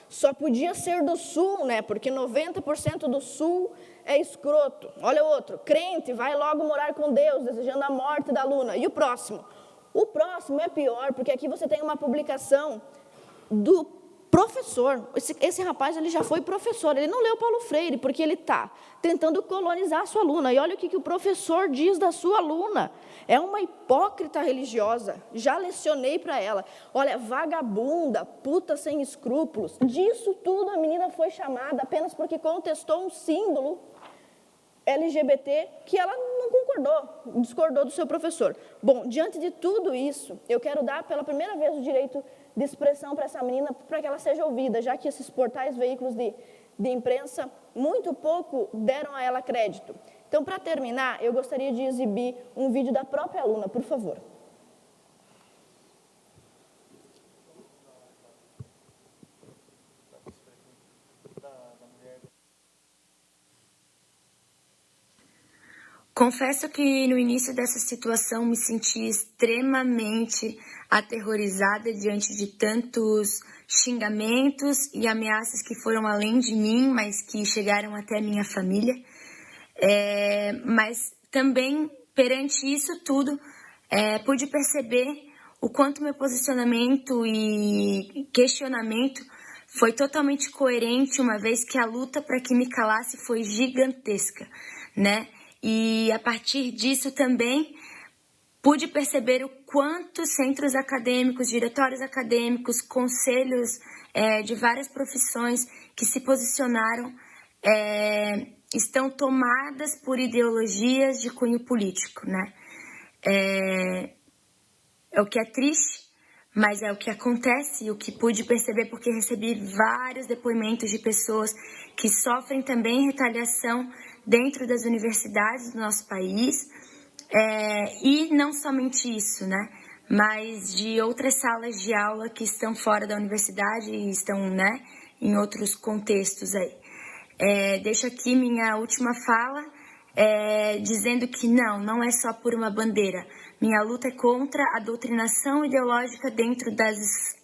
Só podia ser do Sul, né? Porque 90% do Sul é escroto. Olha o outro. Crente, vai logo morar com Deus, desejando a morte da aluna. E o próximo? O próximo é pior, porque aqui você tem uma publicação do professor. Esse rapaz ele já foi professor, ele não leu Paulo Freire, porque ele está tentando colonizar a sua aluna. E olha o que o professor diz da sua aluna. É uma hipócrita religiosa. Já lecionei para ela. Olha, vagabunda, puta sem escrúpulos. Disso tudo a menina foi chamada apenas porque contestou um símbolo LGBT que ela não concordou, discordou do seu professor. Bom, diante de tudo isso, eu quero dar pela primeira vez o direito de expressão para essa menina, para que ela seja ouvida, já que esses portais, veículos de imprensa, muito pouco deram a ela crédito. Então, para terminar, eu gostaria de exibir um vídeo da própria aluna, por favor. Confesso que no início dessa situação me senti extremamente aterrorizada diante de tantos xingamentos e ameaças que foram além de mim, mas que chegaram até a minha família. Mas também, perante isso tudo, pude perceber o quanto meu posicionamento e questionamento foi totalmente coerente, uma vez que a luta para que me calasse foi gigantesca, né? E a partir disso também pude perceber o quanto centros acadêmicos, diretórios acadêmicos, conselhos de várias profissões que se posicionaram estão tomadas por ideologias de cunho político, né? É o que é triste, mas é o que acontece e o que pude perceber porque recebi vários depoimentos de pessoas que sofrem também retaliação dentro das universidades do nosso país, e não somente isso, né? Mas de outras salas de aula que estão fora da universidade e estão, né, em outros contextos aí. Deixo aqui minha última fala, dizendo que não é só por uma bandeira. Minha luta é contra a doutrinação ideológica dentro das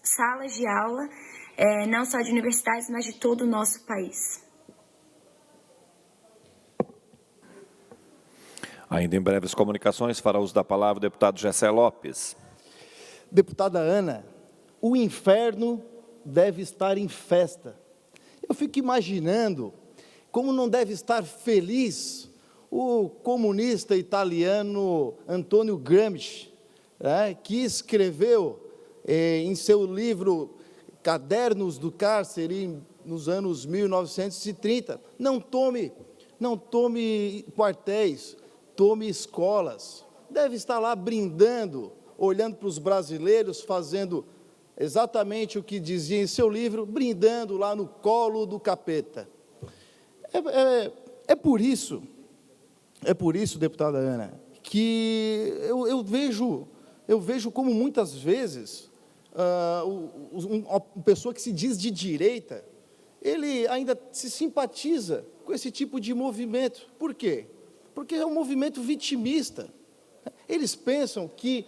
salas de aula, não só de universidades, mas de todo o nosso país. Ainda em breves comunicações, fará uso da palavra o deputado Gessé Lopes. Deputada Ana, o inferno deve estar em festa. Eu fico imaginando como não deve estar feliz o comunista italiano Antonio Gramsci, que escreveu em seu livro Cadernos do Cárcere, nos anos 1930, não tome quartéis, tome escolas. Deve estar lá brindando, olhando para os brasileiros, fazendo exatamente o que dizia em seu livro, brindando lá no colo do capeta. É por isso, deputada Ana, que eu vejo como muitas vezes uma pessoa que se diz de direita, ele ainda se simpatiza com esse tipo de movimento. Por quê? Porque é um movimento vitimista. Eles pensam que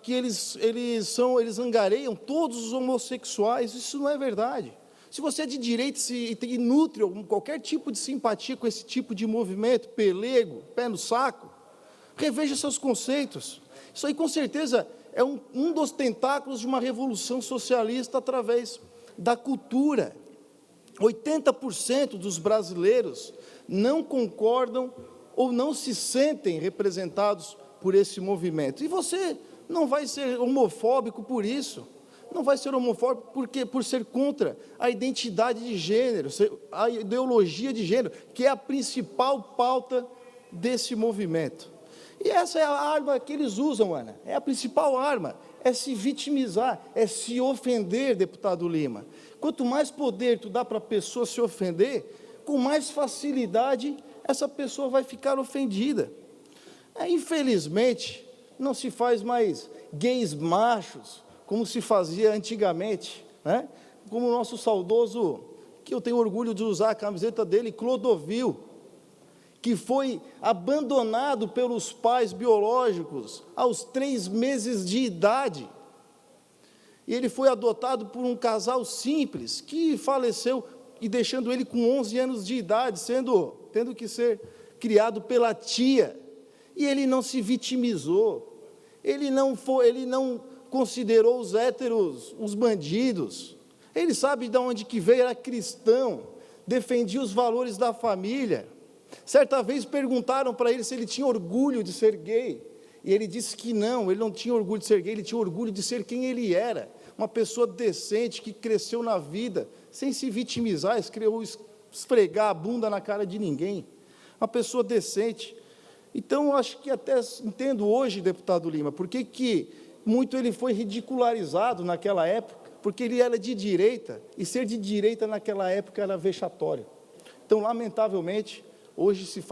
eles angariam todos os homossexuais. Isso não é verdade. Se você é de direita e nutre qualquer tipo de simpatia com esse tipo de movimento, pelego, pé no saco, reveja seus conceitos. Isso aí, com certeza, é um dos tentáculos de uma revolução socialista através da cultura. 80% dos brasileiros não concordam ou não se sentem representados por esse movimento. E você não vai ser homofóbico por isso. Não vai ser homofóbico por ser contra a identidade de gênero, a ideologia de gênero, que é a principal pauta desse movimento. E essa é a arma que eles usam, Ana. É a principal arma. É se vitimizar, é se ofender, deputado Lima. Quanto mais poder tu dá para a pessoa se ofender, com mais facilidade essa pessoa vai ficar ofendida. Infelizmente, não se faz mais gays machos, como se fazia antigamente, né? Como o nosso saudoso, que eu tenho orgulho de usar a camiseta dele, Clodovil, que foi abandonado pelos pais biológicos aos 3 meses de idade. E ele foi adotado por um casal simples, que faleceu, e deixando ele com 11 anos de idade, tendo que ser criado pela tia. E ele não se vitimizou, ele não considerou os héteros os bandidos. Ele sabe de onde que veio, era cristão, defendia os valores da família. Certa vez perguntaram para ele se ele tinha orgulho de ser gay, e ele disse que não, ele não tinha orgulho de ser gay, ele tinha orgulho de ser quem ele era, uma pessoa decente, que cresceu na vida, sem se vitimizar, esfregar a bunda na cara de ninguém, uma pessoa decente. Então, eu acho que até entendo hoje, deputado Lima, porque que muito ele foi ridicularizado naquela época, porque ele era de direita, e ser de direita naquela época era vexatório. Então, lamentavelmente, hoje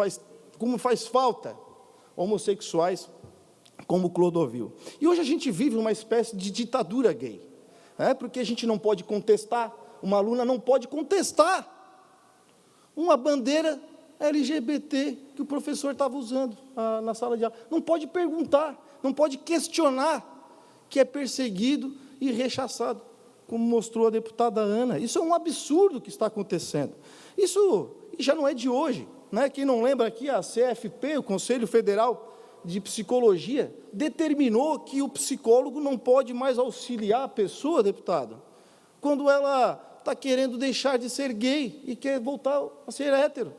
como faz falta homossexuais como Clodovil. E hoje a gente vive uma espécie de ditadura gay, porque a gente não pode contestar, uma aluna não pode contestar uma bandeira LGBT que o professor estava usando na sala de aula. Não pode perguntar, não pode questionar, que é perseguido e rechaçado, como mostrou a deputada Ana. Isso é um absurdo que está acontecendo. Isso já não é de hoje, né? Quem não lembra aqui, a CFP, o Conselho Federal de Psicologia determinou que o psicólogo não pode mais auxiliar a pessoa, deputado, quando ela está querendo deixar de ser gay e quer voltar a ser hétero.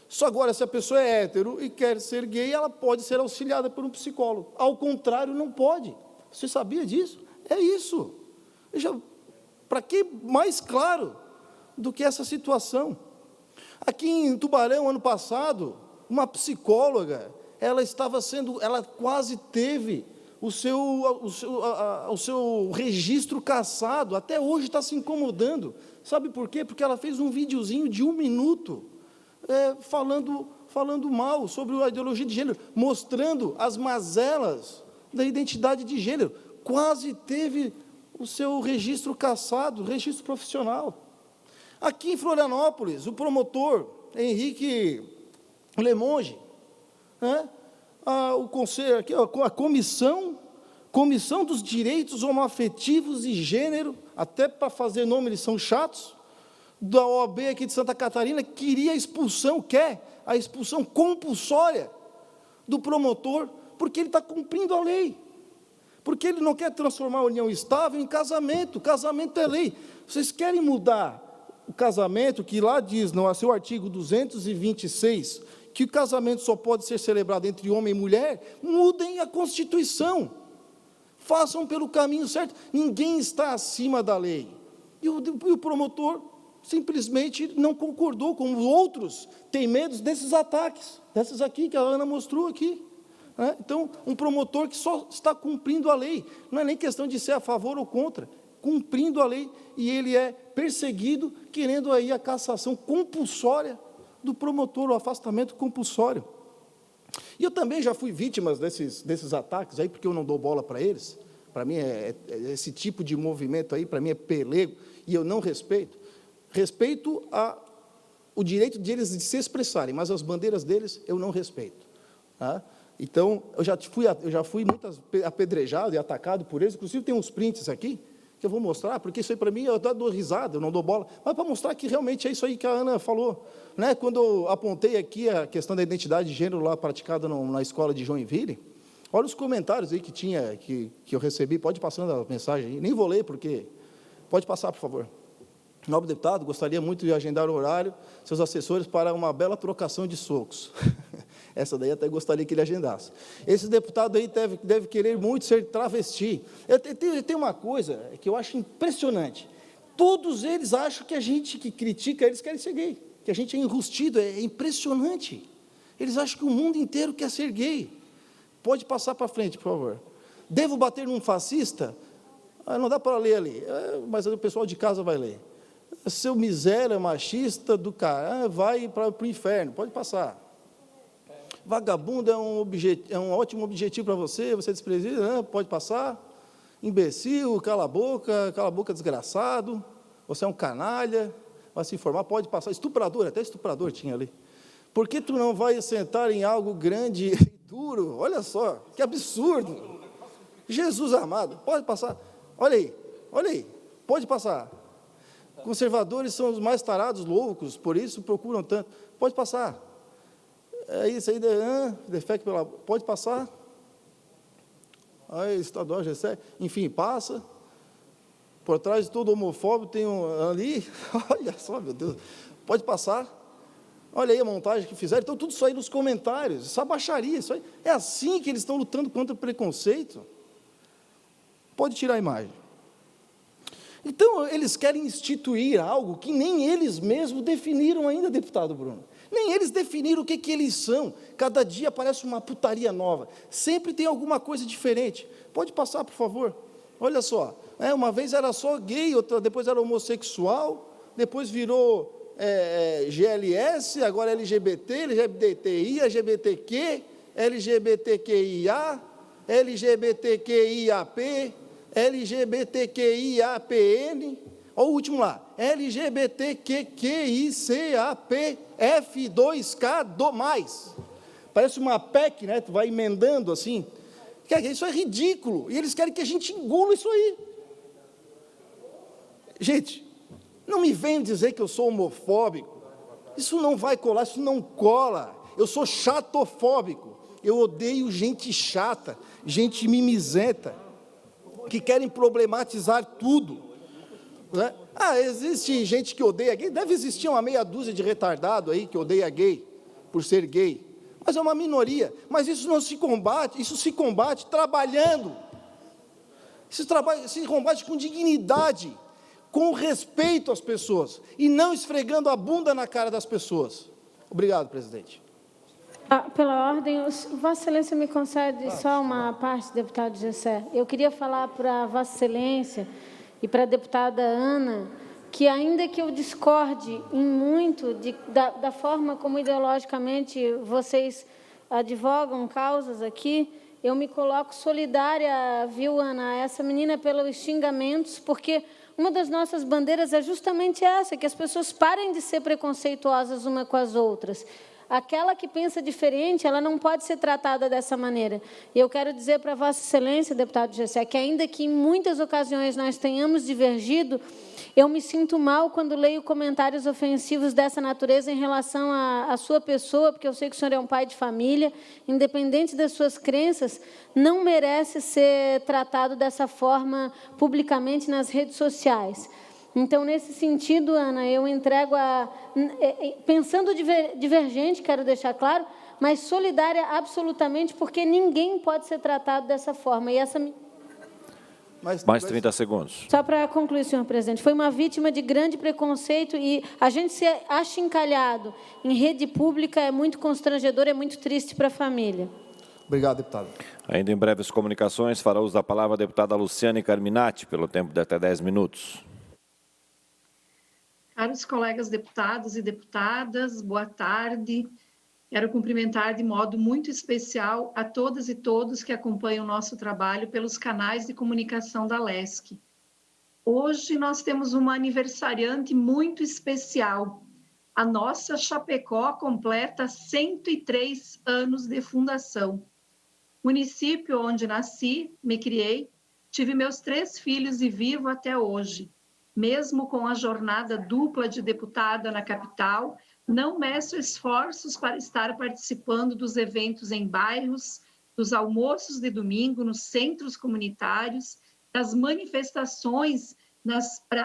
Só agora, se a pessoa é hétero e quer ser gay, ela pode ser auxiliada por um psicólogo. Ao contrário, não pode. Você sabia disso? É isso. Para que mais claro do que essa situação? Aqui em Tubarão, ano passado, uma psicóloga, ela quase teve o seu registro cassado, até hoje está se incomodando. Sabe por quê? Porque ela fez um videozinho de 1 minuto, falando mal sobre a ideologia de gênero, mostrando as mazelas da identidade de gênero. Quase teve o seu registro cassado, registro profissional. Aqui em Florianópolis, o promotor Henrique Lemonge, o conselho, aqui, a comissão dos direitos homoafetivos e gênero, até para fazer nome eles são chatos, da OAB aqui de Santa Catarina, quer a expulsão compulsória do promotor, porque ele está cumprindo a lei, porque ele não quer transformar a união estável em casamento. Casamento é lei. Vocês querem mudar o casamento, que lá diz, no seu artigo 226, que o casamento só pode ser celebrado entre homem e mulher? Mudem a Constituição, façam pelo caminho certo. Ninguém está acima da lei. E o promotor simplesmente não concordou, como outros têm medo desses ataques, desses aqui que a Ana mostrou aqui. Então, um promotor que só está cumprindo a lei, não é nem questão de ser a favor ou contra, cumprindo a lei, e ele é perseguido, querendo aí a cassação compulsória do promotor, o afastamento compulsório. E eu também já fui vítima desses ataques, aí, porque eu não dou bola para eles. Para mim, esse tipo de movimento aí, para mim, é pelego, e eu não respeito. Respeito o direito deles de se expressarem, mas as bandeiras deles eu não respeito. Então, eu já fui muito apedrejado e atacado por eles, inclusive tem uns prints aqui, que eu vou mostrar, porque isso aí para mim, eu até dou risada, eu não dou bola, mas para mostrar que realmente é isso aí que a Ana falou. Quando eu apontei aqui a questão da identidade de gênero lá praticada na escola de Joinville, olha os comentários aí que eu recebi, pode passando a mensagem aí, nem vou ler, porque... Pode passar, por favor. Nobre deputado, gostaria muito de agendar o horário, seus assessores, para uma bela trocação de socos. Essa daí até gostaria que ele agendasse. Esse deputado aí deve querer muito ser travesti. Tem uma coisa que eu acho impressionante. Todos eles acham que a gente que critica eles querem ser gay, que a gente é enrustido, é impressionante. Eles acham que o mundo inteiro quer ser gay. Pode passar para frente, por favor. Devo bater num fascista? Não dá para ler ali, mas o pessoal de casa vai ler. Seu miséria machista do cara, vai para o inferno, pode passar. Vagabundo é um ótimo objetivo para você desprezível, pode passar. Imbecil, cala a boca, desgraçado, você é um canalha, vai se informar, pode passar. Estuprador, até estuprador tinha ali. Por que tu não vai sentar em algo grande e duro? Olha só, que absurdo. Jesus amado, pode passar. Olha aí, pode passar. Conservadores são os mais tarados, loucos, por isso procuram tanto. Pode passar. É isso aí, defeito pela... Pode passar. Aí, estadual, GC, enfim, passa. Por trás de todo homofóbico tem ali, olha só, meu Deus, pode passar. Olha aí a montagem que fizeram. Então, tudo isso aí nos comentários, essa baixaria, isso aí. É assim que eles estão lutando contra o preconceito. Pode tirar a imagem. Então, eles querem instituir algo que nem eles mesmos definiram ainda, deputado Bruno. Nem eles definiram o que eles são. Cada dia aparece uma putaria nova. Sempre tem alguma coisa diferente. Pode passar, por favor. Olha só. Uma vez era só gay, depois era homossexual, depois virou GLS, agora LGBT, LGBTI, LGBTQ, LGBTQIA, LGBTQIAP, LGBTQIAPN, olha o último lá, LGBTQICAP, F2K+. Parece uma PEC, né? Tu vai emendando assim. Isso é ridículo, e eles querem que a gente engula isso aí. Gente, não me venham dizer que eu sou homofóbico, isso não vai colar, isso não cola. Eu sou chatofóbico, Eu odeio gente chata, gente mimizenta, que querem problematizar tudo, né? Existe gente que odeia gay, deve existir uma meia dúzia de retardado aí que odeia gay, por ser gay, mas é uma minoria. Mas isso não se combate, isso se combate trabalhando, se combate com dignidade, com respeito às pessoas, e não esfregando a bunda na cara das pessoas. Obrigado, presidente. Pela ordem, Vossa Excelência me concede só uma parte, deputado Gessé. Eu queria falar para Vossa Excelência e para a deputada Ana, que ainda que eu discorde em muito da forma como ideologicamente vocês advogam causas aqui, eu me coloco solidária, viu, Ana, a essa menina pelos xingamentos, porque uma das nossas bandeiras é justamente essa, que as pessoas parem de ser preconceituosas uma com as outras. Aquela que pensa diferente, ela não pode ser tratada dessa maneira. E eu quero dizer para Vossa Excelência, deputado Gessé, que ainda que em muitas ocasiões nós tenhamos divergido, eu me sinto mal quando leio comentários ofensivos dessa natureza em relação à sua pessoa, porque eu sei que o senhor é um pai de família, independente das suas crenças, não merece ser tratado dessa forma publicamente nas redes sociais. Então, nesse sentido, Ana, eu entrego pensando divergente, quero deixar claro, mas solidária absolutamente, porque ninguém pode ser tratado dessa forma. E essa... Mais 30 segundos. Só para concluir, senhor presidente, foi uma vítima de grande preconceito e a gente ser achincalhado em rede pública é muito constrangedor, é muito triste para a família. Obrigado, deputado. Ainda em breves comunicações, fará uso da palavra a deputada Luciane Carminati, pelo tempo de até 10 minutos. Caros colegas deputados e deputadas, boa tarde. Quero cumprimentar de modo muito especial a todas e todos que acompanham o nosso trabalho pelos canais de comunicação da LESC. Hoje nós temos uma aniversariante muito especial. A nossa Chapecó completa 103 anos de fundação. Município onde nasci, me criei, tive meus 3 filhos e vivo até hoje. Mesmo com a jornada dupla de deputada na capital, não meço esforços para estar participando dos eventos em bairros, dos almoços de domingo nos centros comunitários, das manifestações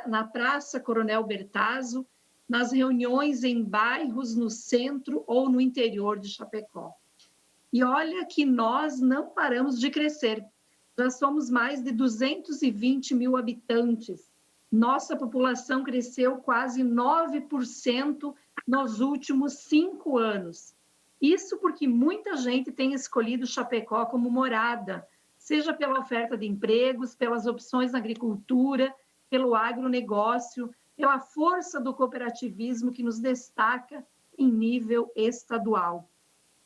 na Praça Coronel Bertazzo, nas reuniões em bairros no centro ou no interior de Chapecó. E olha que nós não paramos de crescer. Já somos mais de 220 mil habitantes. Nossa população cresceu quase 9% nos últimos 5 anos. Isso porque muita gente tem escolhido Chapecó como morada, seja pela oferta de empregos, pelas opções na agricultura, pelo agronegócio, pela força do cooperativismo que nos destaca em nível estadual.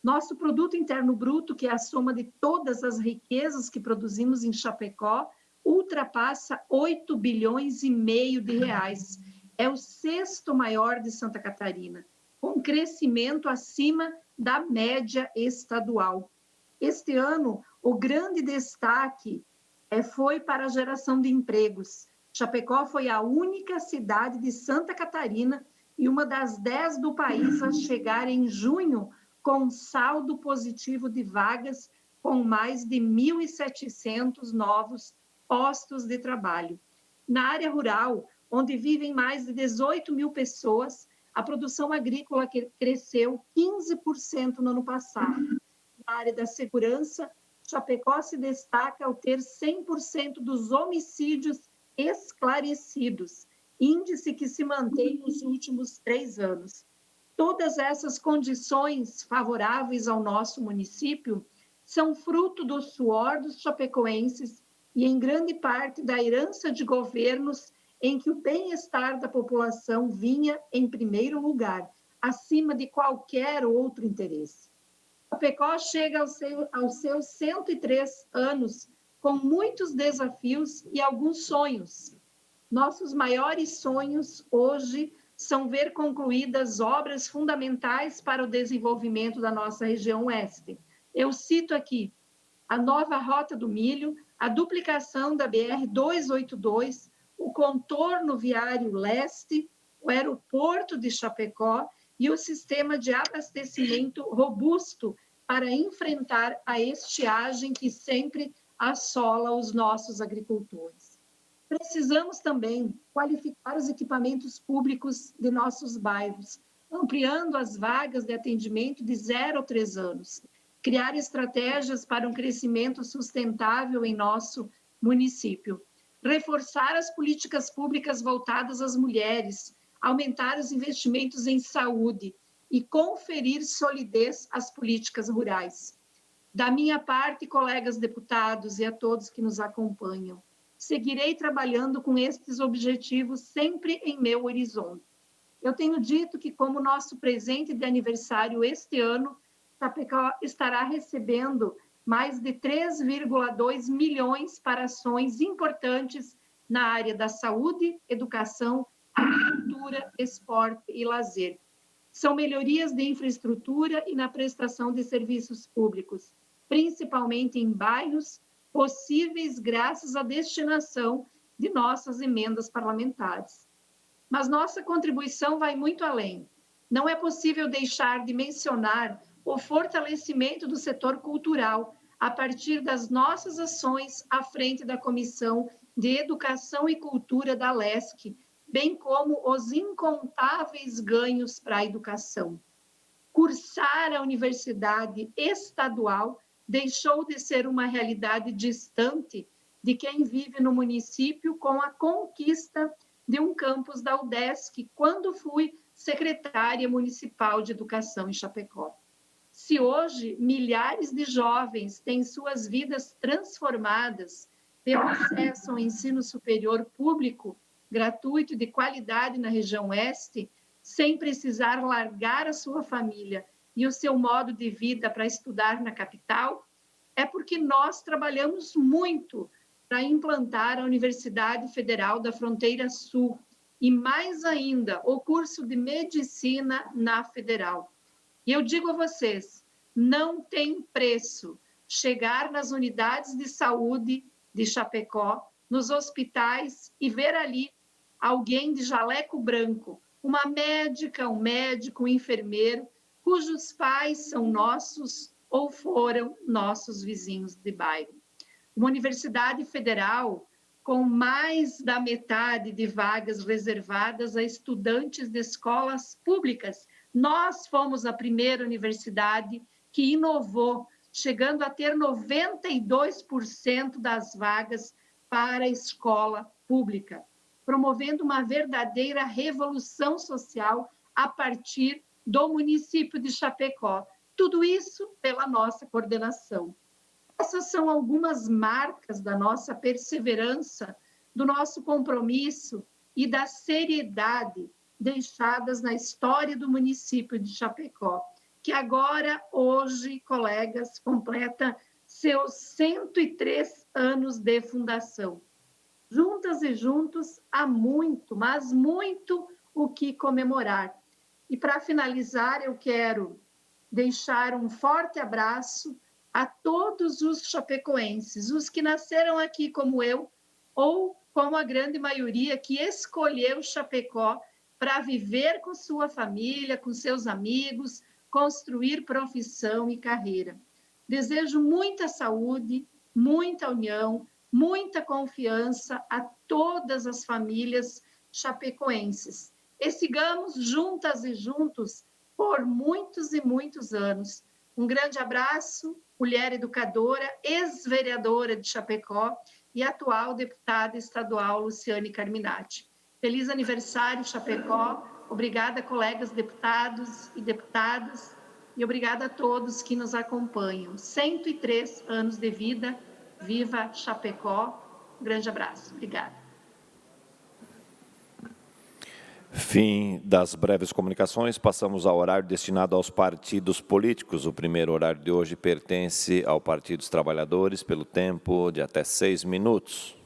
Nosso produto interno bruto, que é a soma de todas as riquezas que produzimos em Chapecó, ultrapassa 8 bilhões e meio de reais. É o 6º maior de Santa Catarina, com crescimento acima da média estadual. Este ano, o grande destaque foi para a geração de empregos. Chapecó foi a única cidade de Santa Catarina e uma das 10 do país a chegar em junho com saldo positivo de vagas, com mais de 1.700 novos postos de trabalho. Na área rural, onde vivem mais de 18 mil pessoas, a produção agrícola cresceu 15% no ano passado. Na área da segurança, Chapecó se destaca ao ter 100% dos homicídios esclarecidos, índice que se mantém nos últimos 3 anos. Todas essas condições favoráveis ao nosso município são fruto do suor dos chapecoenses e, em grande parte, da herança de governos em que o bem-estar da população vinha em primeiro lugar, acima de qualquer outro interesse. Chapecó chega aos seus 103 anos, com muitos desafios e alguns sonhos. Nossos maiores sonhos hoje são ver concluídas obras fundamentais para o desenvolvimento da nossa região oeste. Eu cito aqui a nova Rota do Milho, a duplicação da BR-282, o contorno viário leste, o aeroporto de Chapecó e o sistema de abastecimento robusto para enfrentar a estiagem que sempre assola os nossos agricultores. Precisamos também qualificar os equipamentos públicos de nossos bairros, ampliando as vagas de atendimento de 0 a 3 anos, criar estratégias para um crescimento sustentável em nosso município, reforçar as políticas públicas voltadas às mulheres, aumentar os investimentos em saúde e conferir solidez às políticas rurais. Da minha parte, colegas deputados e a todos que nos acompanham, seguirei trabalhando com estes objetivos sempre em meu horizonte. Eu tenho dito que, como nosso presente de aniversário este ano, Chapecó estará recebendo mais de 3,2 milhões para ações importantes na área da saúde, educação, agricultura, esporte e lazer. São melhorias de infraestrutura e na prestação de serviços públicos, principalmente em bairros, possíveis graças à destinação de nossas emendas parlamentares. Mas nossa contribuição vai muito além. Não é possível deixar de mencionar o fortalecimento do setor cultural a partir das nossas ações à frente da Comissão de Educação e Cultura da LESC, bem como os incontáveis ganhos para a educação. Cursar a universidade estadual deixou de ser uma realidade distante de quem vive no município com a conquista de um campus da UDESC, quando fui secretária municipal de educação em Chapecó. Se hoje milhares de jovens têm suas vidas transformadas pelo acesso ao ensino superior público, gratuito e de qualidade na região oeste, sem precisar largar a sua família e o seu modo de vida para estudar na capital, é porque nós trabalhamos muito para implantar a Universidade Federal da Fronteira Sul e, mais ainda, o curso de Medicina na Federal. E eu digo a vocês, não tem preço chegar nas unidades de saúde de Chapecó, nos hospitais e ver ali alguém de jaleco branco, uma médica, um médico, um enfermeiro, cujos pais são nossos ou foram nossos vizinhos de bairro. Uma universidade federal com mais da metade de vagas reservadas a estudantes de escolas públicas. Nós fomos a primeira universidade que inovou, chegando a ter 92% das vagas para a escola pública, promovendo uma verdadeira revolução social a partir do município de Chapecó. Tudo isso pela nossa coordenação. Essas são algumas marcas da nossa perseverança, do nosso compromisso e da seriedade deixadas na história do município de Chapecó, que agora, hoje, colegas, completa seus 103 anos de fundação. Juntas e juntos, há muito, mas muito o que comemorar. E para finalizar, eu quero deixar um forte abraço a todos os chapecoenses, os que nasceram aqui como eu, ou como a grande maioria que escolheu Chapecó para viver com sua família, com seus amigos, construir profissão e carreira. Desejo muita saúde, muita união, muita confiança a todas as famílias chapecoenses. E sigamos juntas e juntos por muitos e muitos anos. Um grande abraço, mulher educadora, ex-vereadora de Chapecó e atual deputada estadual Luciane Carminati. Feliz aniversário, Chapecó. Obrigada, colegas deputados e deputadas, e obrigada a todos que nos acompanham. 103 anos de vida, viva Chapecó. Um grande abraço. Obrigada. Fim das breves comunicações, passamos ao horário destinado aos partidos políticos. O primeiro horário de hoje pertence ao Partido dos Trabalhadores, pelo tempo de até 6 minutos.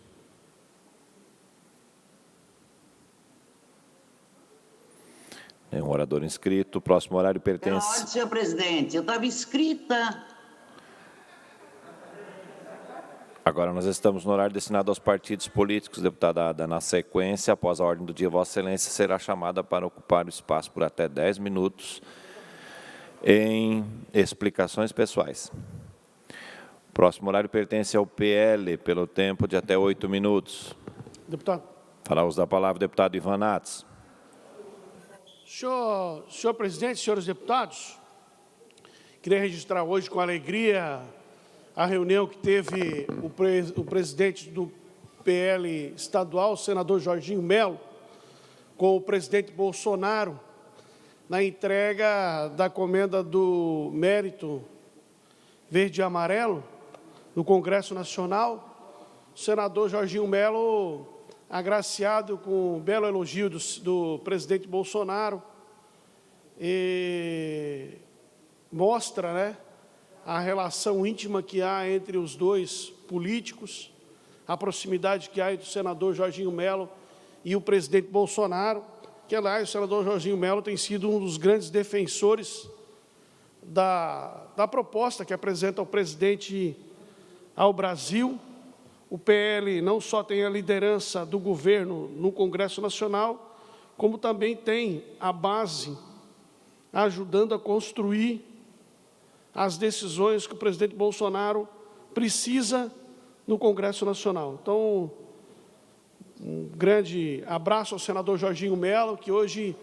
Tem um orador inscrito. O próximo horário pertence... Pela ordem, senhor presidente, eu estava inscrita. Agora nós estamos no horário destinado aos partidos políticos. Deputada Ada, na sequência, após a ordem do dia, Vossa Excelência será chamada para ocupar o espaço por até 10 minutos. Em explicações pessoais. O próximo horário pertence ao PL, pelo tempo de até 8 minutos. Deputado. Fará uso da palavra o deputado Ivan Nats. Senhor presidente, senhores deputados, queria registrar hoje com alegria a reunião que teve o presidente do PL estadual, o senador Jorginho Melo, com o presidente Bolsonaro, na entrega da comenda do mérito verde e amarelo no Congresso Nacional. O senador Jorginho Melo, agraciado com um belo elogio do presidente Bolsonaro, e mostra, né, a relação íntima que há entre os dois políticos, a proximidade que há entre o senador Jorginho Melo e o presidente Bolsonaro, que, aliás, o senador Jorginho Melo tem sido um dos grandes defensores da proposta que apresenta o presidente ao Brasil. O PL não só tem a liderança do governo no Congresso Nacional, como também tem a base ajudando a construir as decisões que o presidente Bolsonaro precisa no Congresso Nacional. Então, um grande abraço ao senador Jorginho Melo, que hoje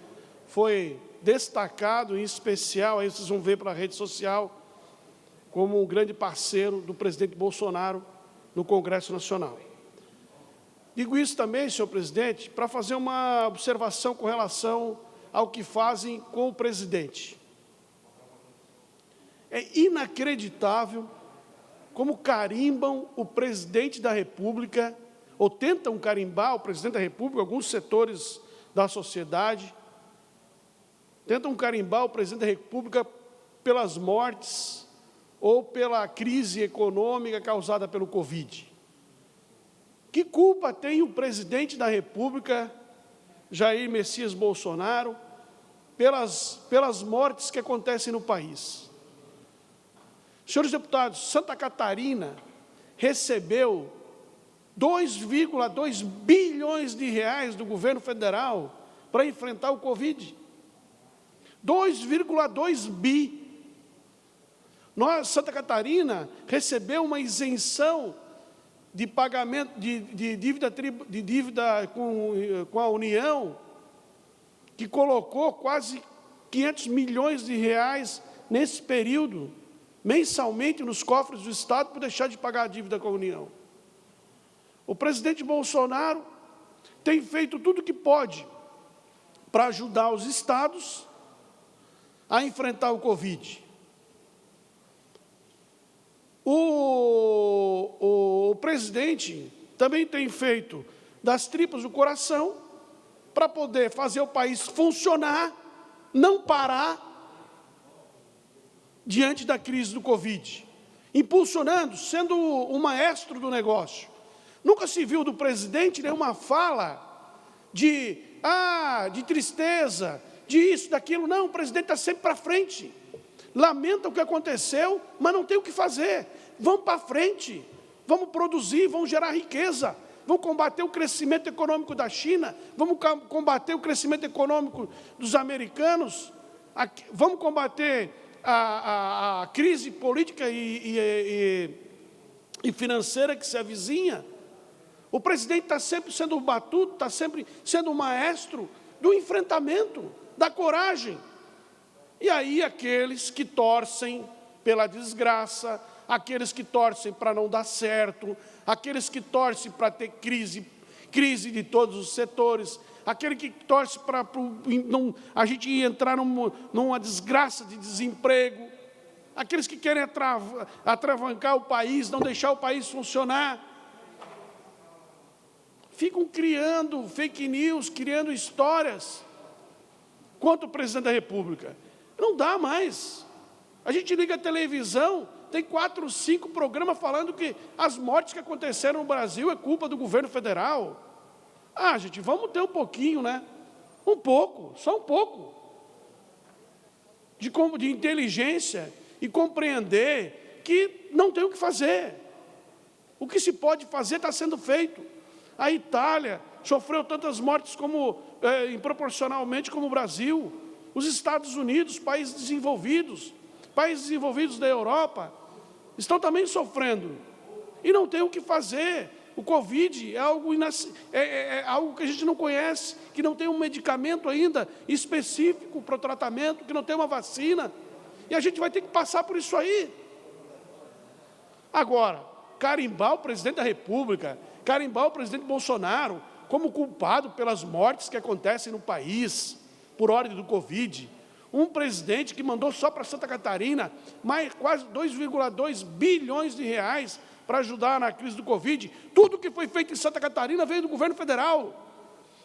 foi destacado, em especial, aí vocês vão ver pela rede social, como um grande parceiro do presidente Bolsonaro no Congresso Nacional. Digo isso também, senhor presidente, para fazer uma observação com relação ao que fazem com o presidente. É inacreditável como carimbam o presidente da República, ou tentam carimbar o presidente da República, alguns setores da sociedade, tentam carimbar o presidente da República pelas mortes ou pela crise econômica causada pelo Covid. Que culpa tem o presidente da República, Jair Messias Bolsonaro, pelas mortes que acontecem no país? Senhores deputados, Santa Catarina recebeu 2,2 bilhões de reais do governo federal para enfrentar o Covid. 2,2 bi. Santa Catarina recebeu uma isenção de pagamento de dívida com a União, que colocou quase 500 milhões de reais nesse período, mensalmente nos cofres do Estado, por deixar de pagar a dívida com a União. O presidente Bolsonaro tem feito tudo o que pode para ajudar os estados a enfrentar o Covid. O presidente também tem feito das tripas do coração para poder fazer o país funcionar, não parar diante da crise do Covid, impulsionando, sendo o maestro do negócio. Nunca se viu do presidente nenhuma fala de tristeza, de isso, daquilo. Não, o presidente está sempre para frente. Lamenta o que aconteceu, mas não tem o que fazer. Vamos para frente, vamos produzir, vamos gerar riqueza, vamos combater o crescimento econômico da China, vamos combater o crescimento econômico dos americanos, vamos combater a crise política e financeira que se avizinha. O presidente está sempre sendo o batuto, está sempre sendo o maestro do enfrentamento, da coragem. E aí aqueles que torcem pela desgraça, aqueles que torcem para não dar certo, aqueles que torcem para ter crise de todos os setores, aquele que torce para a gente entrar numa desgraça de desemprego, aqueles que querem atravancar o país, não deixar o país funcionar, ficam criando fake news, criando histórias contra o presidente da República. Não dá mais. A gente liga a televisão, tem 4, 5 programas falando que as mortes que aconteceram no Brasil é culpa do governo federal. Gente, vamos ter um pouquinho, né? Um pouco, só um pouco, de inteligência e compreender que não tem o que fazer. O que se pode fazer está sendo feito. A Itália sofreu tantas mortes proporcionalmente como o Brasil. Os Estados Unidos, países desenvolvidos da Europa, estão também sofrendo. E não tem o que fazer. O Covid é algo, algo que a gente não conhece, que não tem um medicamento ainda específico para o tratamento, que não tem uma vacina. E a gente vai ter que passar por isso aí. Agora, carimbar o presidente da República, carimbar o presidente Bolsonaro como culpado pelas mortes que acontecem no país, por ordem do Covid. Um presidente que mandou só para Santa Catarina mais quase 2,2 bilhões de reais para ajudar na crise do Covid. Tudo que foi feito em Santa Catarina veio do governo federal.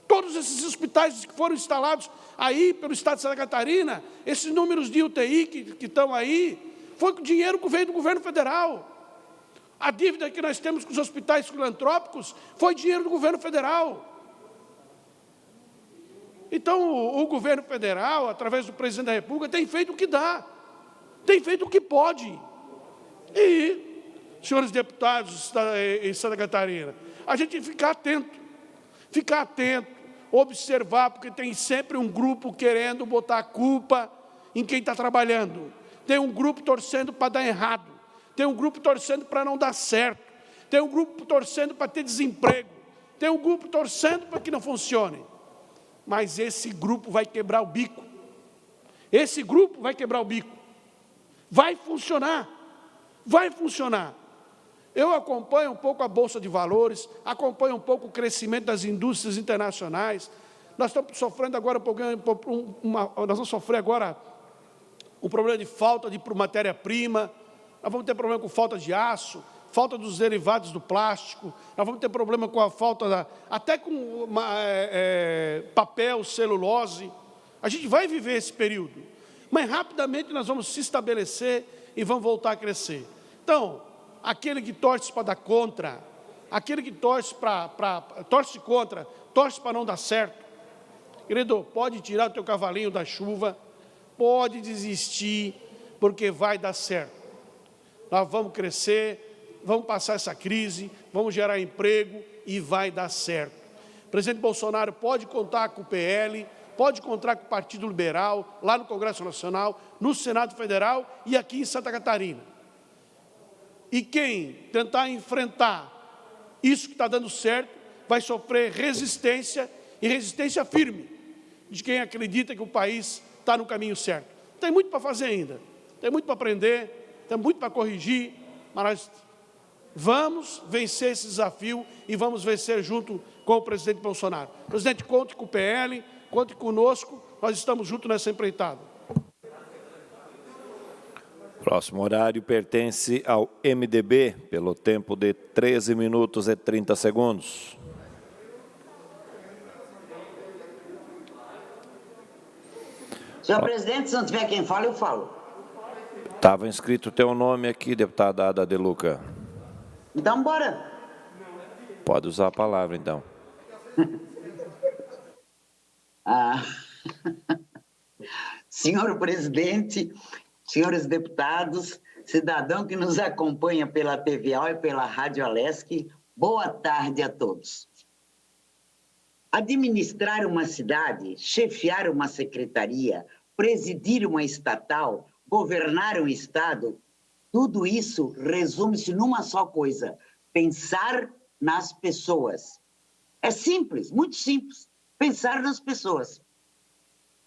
Todos esses hospitais que foram instalados aí pelo Estado de Santa Catarina, esses números de UTI que estão aí, foi o dinheiro que veio do governo federal. A dívida que nós temos com os hospitais filantrópicos foi dinheiro do governo federal. Então, o governo federal, através do presidente da República, tem feito o que dá, tem feito o que pode. E, senhores deputados em Santa Catarina, a gente tem que ficar atento, observar, porque tem sempre um grupo querendo botar a culpa em quem está trabalhando. Tem um grupo torcendo para dar errado, tem um grupo torcendo para não dar certo, tem um grupo torcendo para ter desemprego, tem um grupo torcendo para que não funcione. Mas esse grupo vai quebrar o bico. Esse grupo vai quebrar o bico. Vai funcionar. Vai funcionar. Eu acompanho um pouco a Bolsa de Valores, acompanho um pouco o crescimento das indústrias internacionais. Nós estamos sofrendo agora nós vamos sofrer agora um problema de falta de matéria-prima, nós vamos ter problema com falta de aço, falta dos derivados do plástico, nós vamos ter problema com a falta até com papel, celulose. A gente vai viver esse período, mas rapidamente nós vamos se estabelecer e vamos voltar a crescer. Então, aquele que torce para dar contra, aquele que torce contra, torce para não dar certo, querido, pode tirar o teu cavalinho da chuva, pode desistir, porque vai dar certo. Nós vamos crescer, vamos passar essa crise, vamos gerar emprego e vai dar certo. O presidente Bolsonaro pode contar com o PL, pode contar com o Partido Liberal, lá no Congresso Nacional, no Senado Federal e aqui em Santa Catarina. E quem tentar enfrentar isso que está dando certo, vai sofrer resistência, e resistência firme, de quem acredita que o país está no caminho certo. Tem muito para fazer ainda, tem muito para aprender, tem muito para corrigir, mas vamos vencer esse desafio e vamos vencer junto com o presidente Bolsonaro. Presidente, conte com o PL, conte conosco, nós estamos juntos nessa empreitada. Próximo horário pertence ao MDB, pelo tempo de 13 minutos e 30 segundos. Senhor presidente, se não tiver quem fala, eu falo. Estava inscrito o teu nome aqui, deputada Ada De Luca. Então, bora. Pode usar a palavra, então. Senhor presidente, senhores deputados, cidadão que nos acompanha pela TVA e pela Rádio Alesc, boa tarde a todos. Administrar uma cidade, chefiar uma secretaria, presidir uma estatal, governar um estado, tudo isso resume-se numa só coisa: pensar nas pessoas. É simples, muito simples, pensar nas pessoas.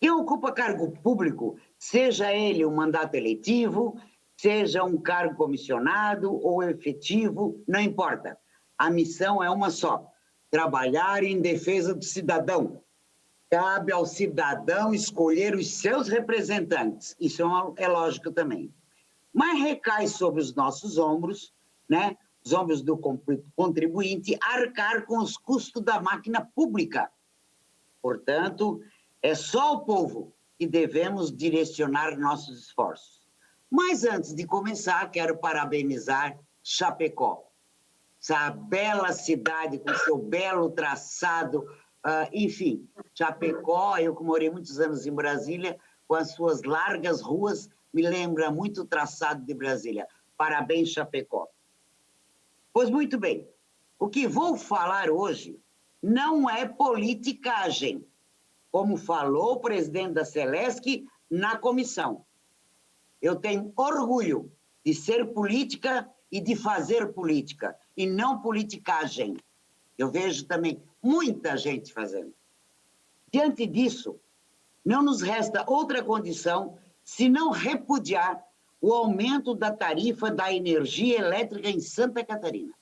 Quem ocupa cargo público, seja ele um mandato eletivo, seja um cargo comissionado ou efetivo, não importa. A missão é uma só: trabalhar em defesa do cidadão. Cabe ao cidadão escolher os seus representantes. Isso é lógico também. Mas recai sobre os nossos ombros, né, os ombros do contribuinte, arcar com os custos da máquina pública. Portanto, é só o povo que devemos direcionar nossos esforços. Mas antes de começar, quero parabenizar Chapecó. Essa bela cidade com seu belo traçado, enfim, Chapecó, eu que morei muitos anos em Brasília, com as suas largas ruas, me lembra muito o traçado de Brasília. Parabéns, Chapecó. Pois muito bem, o que vou falar hoje não é politicagem, como falou o presidente da Celesc na comissão. Eu tenho orgulho de ser política e de fazer política, e não politicagem. Eu vejo também muita gente fazendo. Diante disso, não nos resta outra condição senão repudiar o aumento da tarifa da energia elétrica em Santa Catarina.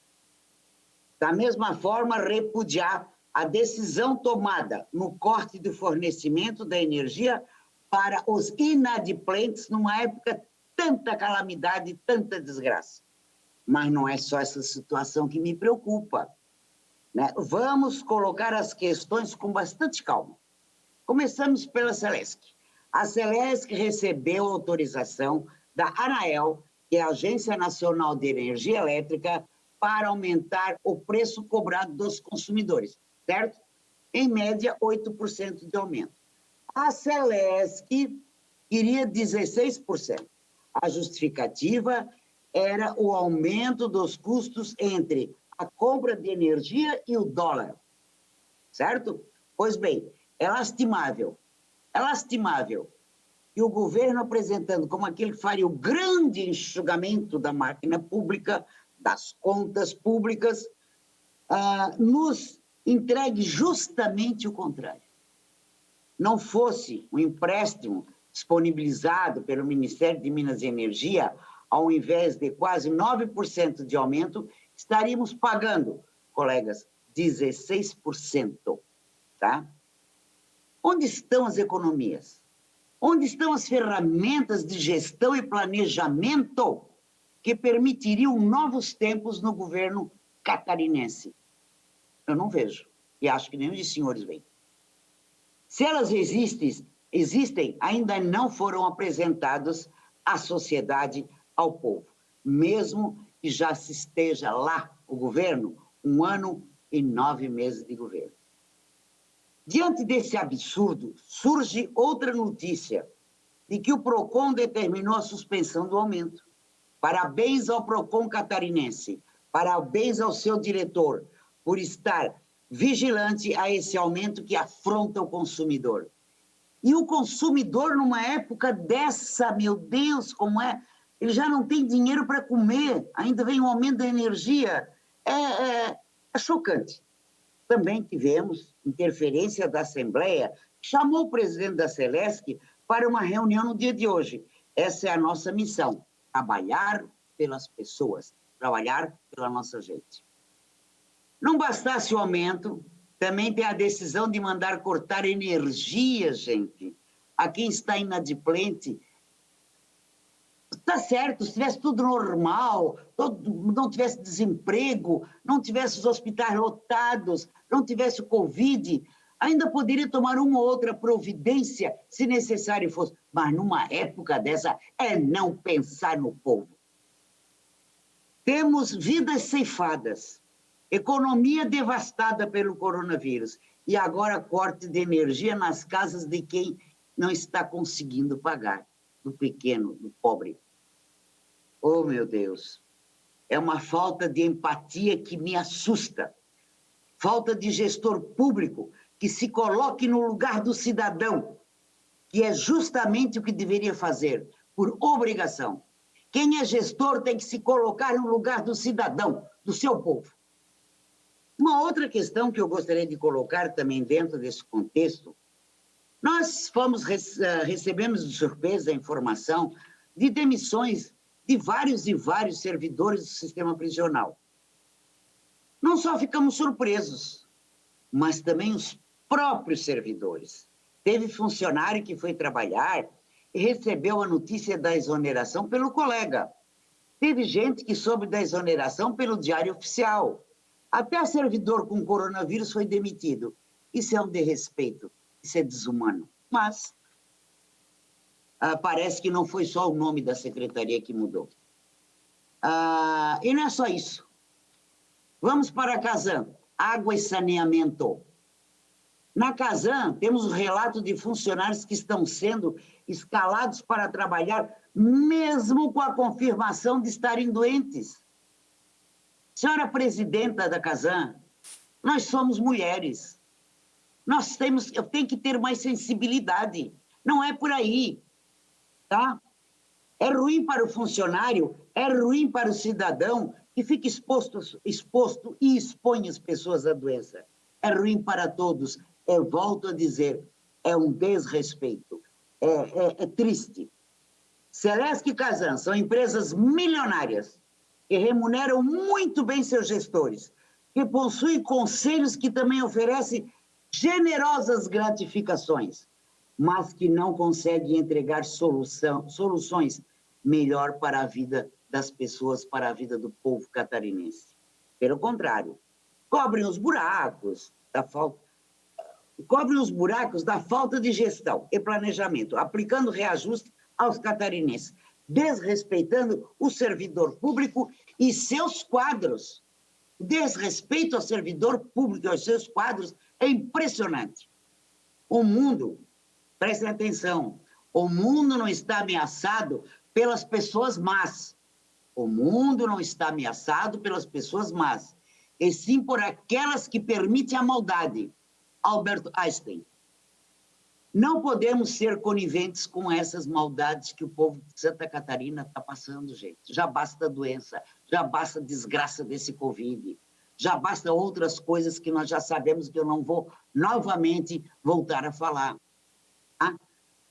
Da mesma forma, repudiar a decisão tomada no corte do fornecimento da energia para os inadimplentes numa época tanta calamidade, tanta desgraça. Mas não é só essa situação que me preocupa, né? Vamos colocar as questões com bastante calma. Começamos pela Celesc. A Celesc recebeu autorização da ANAEL, que é a Agência Nacional de Energia Elétrica, para aumentar o preço cobrado dos consumidores, certo? Em média, 8% de aumento. A Celesc queria 16%. A justificativa era o aumento dos custos entre a compra de energia e o dólar, certo? Pois bem, é lastimável que o governo apresentando como aquele que faria o grande enxugamento da máquina pública, das contas públicas, nos entregue justamente o contrário. Não fosse um empréstimo disponibilizado pelo Ministério de Minas e Energia, ao invés de quase 9% de aumento, estaríamos pagando, colegas, 16%, tá? Onde estão as economias? Onde estão as ferramentas de gestão e planejamento que permitiriam novos tempos no governo catarinense? Eu não vejo, e acho que nenhum dos senhores vê. Se elas existem, ainda não foram apresentadas à sociedade, ao povo, mesmo que já se esteja lá o governo, 1 ano e 9 meses de governo. Diante desse absurdo, surge outra notícia de que o PROCON determinou a suspensão do aumento. Parabéns ao PROCON catarinense, parabéns ao seu diretor por estar vigilante a esse aumento que afronta o consumidor. E o consumidor, numa época dessa, meu Deus, como é? Ele já não tem dinheiro para comer, ainda vem o aumento da energia. É chocante. Também tivemos interferência da Assembleia, chamou o presidente da Celesc para uma reunião no dia de hoje. Essa é a nossa missão, trabalhar pelas pessoas, trabalhar pela nossa gente. Não bastasse o aumento, também tem a decisão de mandar cortar energia, gente. A quem está inadimplente, está certo, se tivesse tudo normal, não tivesse desemprego, não tivesse os hospitais lotados, não tivesse o Covid, ainda poderia tomar uma ou outra providência, se necessário fosse. Mas numa época dessa, é não pensar no povo. Temos vidas ceifadas, economia devastada pelo coronavírus, e agora corte de energia nas casas de quem não está conseguindo pagar, do pequeno, do pobre. Oh, meu Deus, é uma falta de empatia que me assusta. Falta de gestor público que se coloque no lugar do cidadão, que é justamente o que deveria fazer, por obrigação. Quem é gestor tem que se colocar no lugar do cidadão, do seu povo. Uma outra questão que eu gostaria de colocar também dentro desse contexto, nós recebemos de surpresa a informação de demissões de vários e vários servidores do sistema prisional. Não só ficamos surpresos, mas também os próprios servidores. Teve funcionário que foi trabalhar e recebeu a notícia da exoneração pelo colega. Teve gente que soube da exoneração pelo diário oficial. Até servidor com coronavírus foi demitido. Isso é um desrespeito, isso é desumano. Mas parece que não foi só o nome da secretaria que mudou. E não é só isso. Vamos para a Casan, água e saneamento. Na Casan, temos o relato de funcionários que estão sendo escalados para trabalhar, mesmo com a confirmação de estarem doentes. Senhora presidenta da Casan, nós somos mulheres. Eu tenho que ter mais sensibilidade. Não é por aí, tá? É ruim para o funcionário, é ruim para o cidadão que fica exposto e expõe as pessoas à doença. É ruim para todos. Eu volto a dizer, é um desrespeito. É triste. Celesc e Casan são empresas milionárias que remuneram muito bem seus gestores, que possuem conselhos que também oferecem generosas gratificações, mas que não conseguem entregar soluções melhor para a vida das pessoas, para a vida do povo catarinense. Pelo contrário, cobrem os buracos da falta de gestão e planejamento, aplicando reajuste aos catarinenses, desrespeitando o servidor público e seus quadros. O desrespeito ao servidor público e aos seus quadros é impressionante. O mundo, prestem atenção, o mundo não está ameaçado pelas pessoas más. O mundo não está ameaçado pelas pessoas más, e sim por aquelas que permitem a maldade. Albert Einstein. Não podemos ser coniventes com essas maldades que o povo de Santa Catarina está passando, gente. Já basta a doença, já basta a desgraça desse Covid, já basta outras coisas que nós já sabemos que eu não vou novamente voltar a falar. Tá?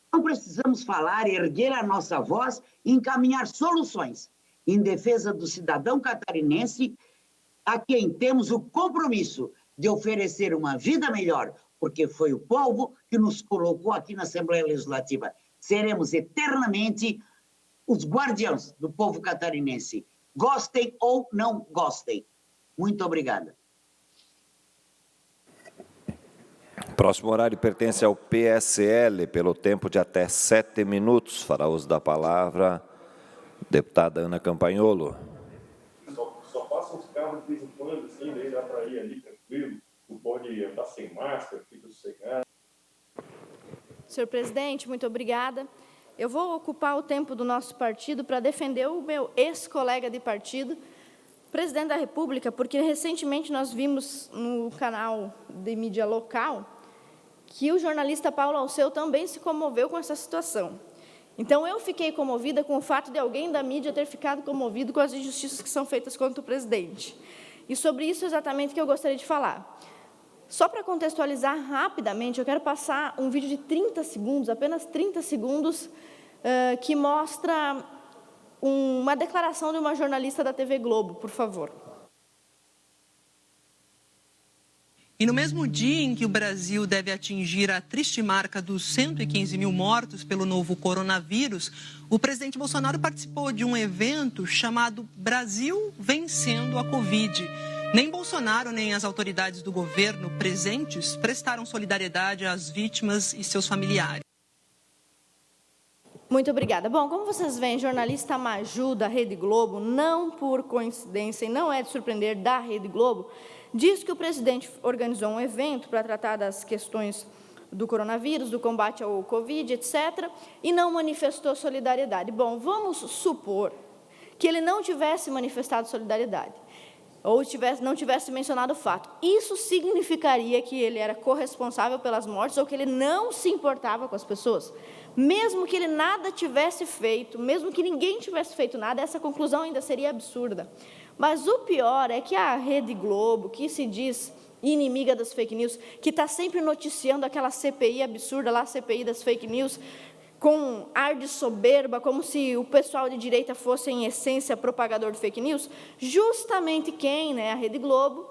Então, precisamos falar, erguer a nossa voz e encaminhar soluções em defesa do cidadão catarinense, a quem temos o compromisso de oferecer uma vida melhor, porque foi o povo que nos colocou aqui na Assembleia Legislativa. Seremos eternamente os guardiães do povo catarinense, gostem ou não gostem. Muito obrigada. Próximo horário pertence ao PSL, pelo tempo de até 7 minutos. Fará uso da palavra deputada Ana Campagnolo. Só passa uns carros de vez em quando, assim, daí dá para ir ali tranquilo. Não pode andar sem máscara, fica sossegado. Senhor presidente, muito obrigada. Eu vou ocupar o tempo do nosso partido para defender o meu ex-colega de partido, presidente da República, porque recentemente nós vimos no canal de mídia local que o jornalista Paulo Alceu também se comoveu com essa situação. Então, eu fiquei comovida com o fato de alguém da mídia ter ficado comovido com as injustiças que são feitas contra o presidente. E sobre isso exatamente que eu gostaria de falar. Só para contextualizar rapidamente, eu quero passar um vídeo de 30 segundos, apenas 30 segundos, que mostra uma declaração de uma jornalista da TV Globo, por favor. E no mesmo dia em que o Brasil deve atingir a triste marca dos 115 mil mortos pelo novo coronavírus, o presidente Bolsonaro participou de um evento chamado Brasil Vencendo a Covid. Nem Bolsonaro, nem as autoridades do governo presentes prestaram solidariedade às vítimas e seus familiares. Muito obrigada. Bom, como vocês veem, jornalista Maju, da Rede Globo, não por coincidência e não é de surpreender, da Rede Globo, diz que o presidente organizou um evento para tratar das questões do coronavírus, do combate ao Covid, etc., e não manifestou solidariedade. Bom, vamos supor que ele não tivesse manifestado solidariedade, ou não tivesse mencionado o fato. Isso significaria que ele era corresponsável pelas mortes ou que ele não se importava com as pessoas? Mesmo que ele nada tivesse feito, mesmo que ninguém tivesse feito nada, essa conclusão ainda seria absurda. Mas o pior é que a Rede Globo, que se diz inimiga das fake news, que está sempre noticiando aquela CPI absurda lá, a CPI das fake news, com ar de soberba, como se o pessoal de direita fosse, em essência, propagador de fake news, justamente quem, a Rede Globo,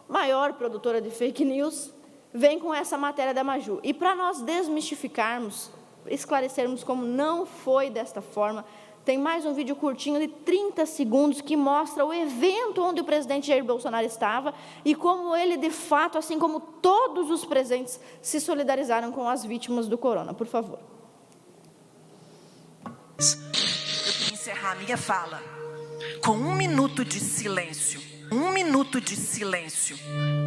maior produtora de fake news, vem com essa matéria da Maju. E para nós desmistificarmos, esclarecermos como não foi desta forma, tem mais um vídeo curtinho de 30 segundos que mostra o evento onde o presidente Jair Bolsonaro estava e como ele, de fato, assim como todos os presentes, se solidarizaram com as vítimas do corona. Por favor. Eu queria encerrar a minha fala com 1 minuto de silêncio. 1 minuto de silêncio.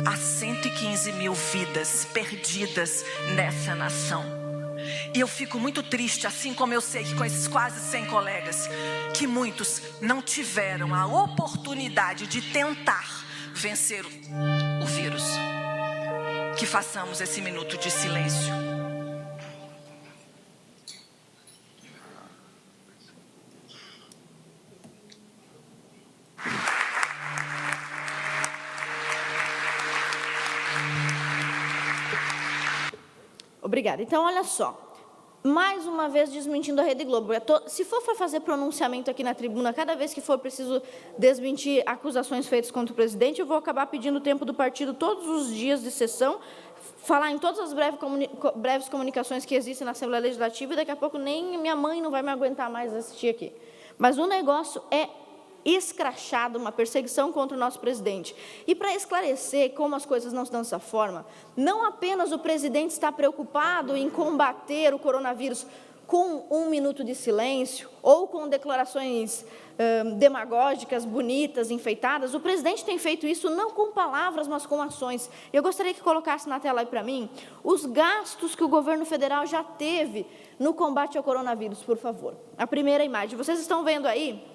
Há 115 mil vidas perdidas nessa nação. E eu fico muito triste, assim como eu sei que com esses quase 100 colegas, que muitos não tiveram a oportunidade de tentar vencer o vírus. que façamos esse minuto de silêncio. Obrigada. Então, olha só. Mais uma vez desmentindo a Rede Globo. Se for fazer pronunciamento aqui na tribuna, cada vez que for preciso desmentir acusações feitas contra o presidente, eu vou acabar pedindo o tempo do partido todos os dias de sessão, falar em todas as breves comunicações que existem na Assembleia Legislativa, e daqui a pouco nem minha mãe não vai me aguentar mais assistir aqui. Mas o negócio é escrachado, uma perseguição contra o nosso presidente. E para esclarecer como as coisas não estão dessa forma, não apenas o presidente está preocupado em combater o coronavírus com 1 minuto de silêncio ou com declarações demagógicas, bonitas, enfeitadas, o presidente tem feito isso não com palavras, mas com ações. Eu gostaria que colocasse na tela aí para mim os gastos que o governo federal já teve no combate ao coronavírus, por favor. A primeira imagem, vocês estão vendo aí?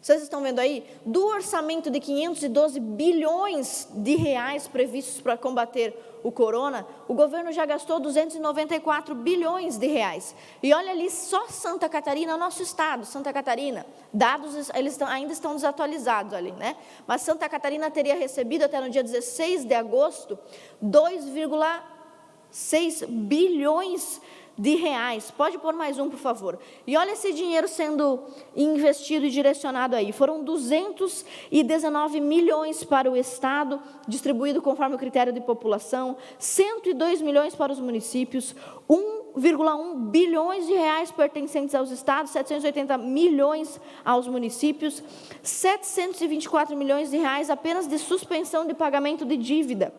Vocês estão vendo aí? Do orçamento de 512 bilhões de reais previstos para combater o corona, o governo já gastou 294 bilhões de reais. E olha ali, só Santa Catarina, nosso estado, Santa Catarina, dados eles ainda estão desatualizados ali, né? Mas Santa Catarina teria recebido até no dia 16 de agosto 2,6 bilhões de reais. Pode pôr mais um, por favor. E olha esse dinheiro sendo investido e direcionado aí. Foram 219 milhões para o Estado, distribuído conforme o critério de população, 102 milhões para os municípios, 1,1 bilhões de reais pertencentes aos estados, 780 milhões aos municípios, 724 milhões de reais apenas de suspensão de pagamento de dívida.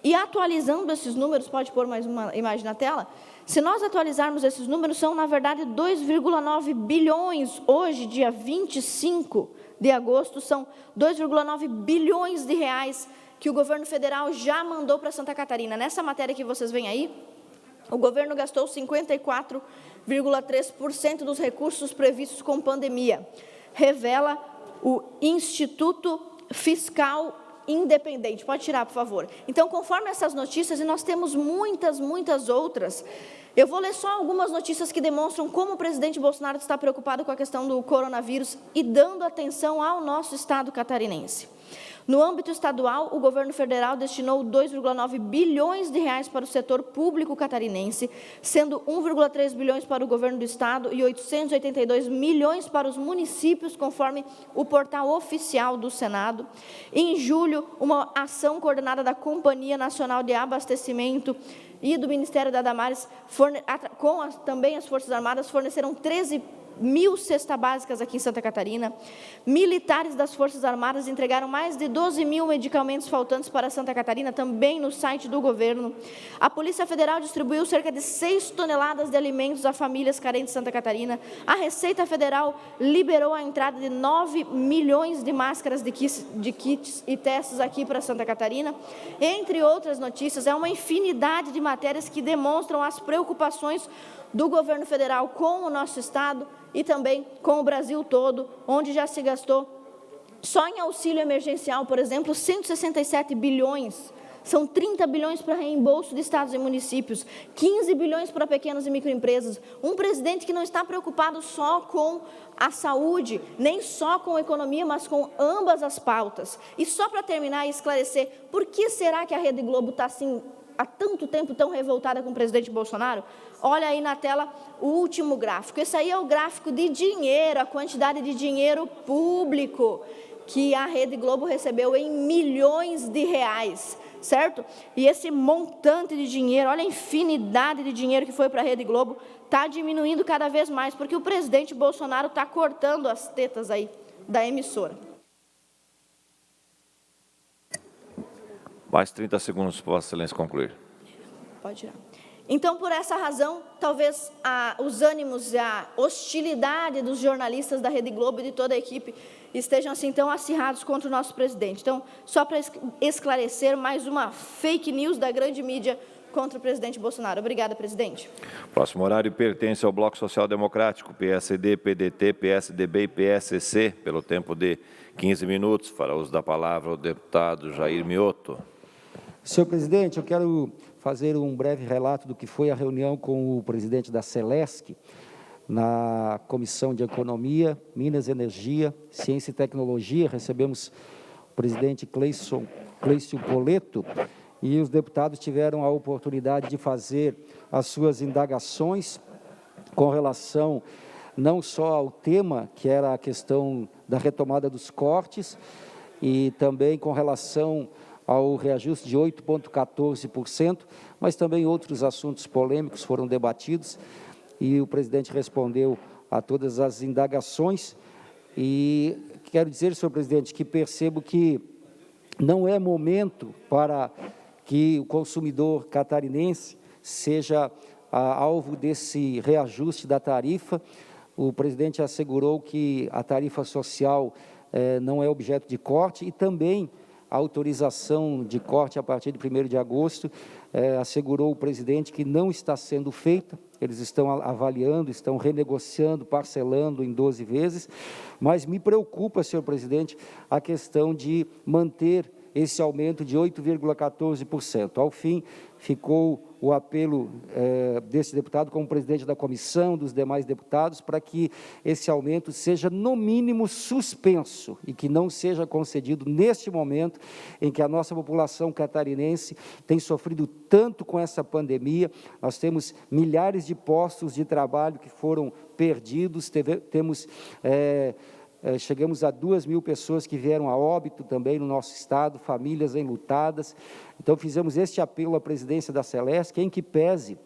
E atualizando esses números, pode pôr mais uma imagem na tela? Se nós atualizarmos esses números, são, na verdade, 2,9 bilhões. Hoje, dia 25 de agosto, são 2,9 bilhões de reais que o governo federal já mandou para Santa Catarina. Nessa matéria que vocês veem aí, o governo gastou 54,3% dos recursos previstos com pandemia. Revela o Instituto Fiscal Independente. Pode tirar, por favor. Então, conforme essas notícias, e nós temos muitas outras, eu vou ler só algumas notícias que demonstram como o presidente Bolsonaro está preocupado com a questão do coronavírus e dando atenção ao nosso estado catarinense. No âmbito estadual, o governo federal destinou 2,9 bilhões de reais para o setor público catarinense, sendo 1,3 bilhões para o governo do estado e 882 milhões para os municípios, conforme o portal oficial do Senado. Em julho, uma ação coordenada da Companhia Nacional de Abastecimento e do Ministério da Damares, também as Forças Armadas, forneceram 13 mil cestas básicas aqui em Santa Catarina. Militares das Forças Armadas entregaram mais de 12 mil medicamentos faltantes para Santa Catarina, também no site do governo. A Polícia Federal distribuiu cerca de 6 toneladas de alimentos a famílias carentes de Santa Catarina. A Receita Federal liberou a entrada de 9 milhões de máscaras de kits e testes aqui para Santa Catarina. Entre outras notícias, é uma infinidade de matérias que demonstram as preocupações do governo federal com o nosso estado e também com o Brasil todo, onde já se gastou, só em auxílio emergencial, por exemplo, 167 bilhões, são 30 bilhões para reembolso de estados e municípios, 15 bilhões para pequenas e microempresas, um presidente que não está preocupado só com a saúde, nem só com a economia, mas com ambas as pautas. E só para terminar e esclarecer, por que será que a Rede Globo está assim, há tanto tempo tão revoltada com o presidente Bolsonaro? Olha aí na tela o último gráfico. Esse aí é o gráfico de dinheiro, a quantidade de dinheiro público que a Rede Globo recebeu em milhões de reais, certo? E esse montante de dinheiro, olha a infinidade de dinheiro que foi para a Rede Globo, está diminuindo cada vez mais, porque o presidente Bolsonaro está cortando as tetas aí da emissora. Mais 30 segundos para Vossa Excelência concluir. Pode tirar. Então, por essa razão, talvez os ânimos e a hostilidade dos jornalistas da Rede Globo e de toda a equipe estejam assim tão acirrados contra o nosso presidente. Então, só para esclarecer, mais uma fake news da grande mídia contra o presidente Bolsonaro. Obrigada, presidente. Próximo horário pertence ao Bloco Social Democrático, PSD, PDT, PSDB e PSC, pelo tempo de 15 minutos. Fará uso da palavra o deputado Jair Mioto. Senhor presidente, eu quero fazer um breve relato do que foi a reunião com o presidente da Celesc, na Comissão de Economia, Minas e Energia, Ciência e Tecnologia. Recebemos o presidente Cleício Poleto, e os deputados tiveram a oportunidade de fazer as suas indagações com relação não só ao tema, que era a questão da retomada dos cortes, e também com relação ao reajuste de 8,14%, mas também outros assuntos polêmicos foram debatidos, e o presidente respondeu a todas as indagações. E quero dizer, senhor presidente, que percebo que não é momento para que o consumidor catarinense seja alvo desse reajuste da tarifa. O presidente assegurou que a tarifa social não é objeto de corte, e também a autorização de corte a partir de 1º de agosto, assegurou o presidente que não está sendo feita. Eles estão avaliando, estão renegociando, parcelando em 12 vezes, mas me preocupa, senhor presidente, a questão de manter esse aumento de 8,14%. Ao fim, ficou o apelo desse deputado como presidente da comissão, dos demais deputados, para que esse aumento seja, no mínimo, suspenso e que não seja concedido neste momento em que a nossa população catarinense tem sofrido tanto com essa pandemia. Nós temos milhares de postos de trabalho que foram perdidos, chegamos a 2.000 pessoas que vieram a óbito também no nosso estado, famílias enlutadas. Então, fizemos este apelo à presidência da Celesc, em que pese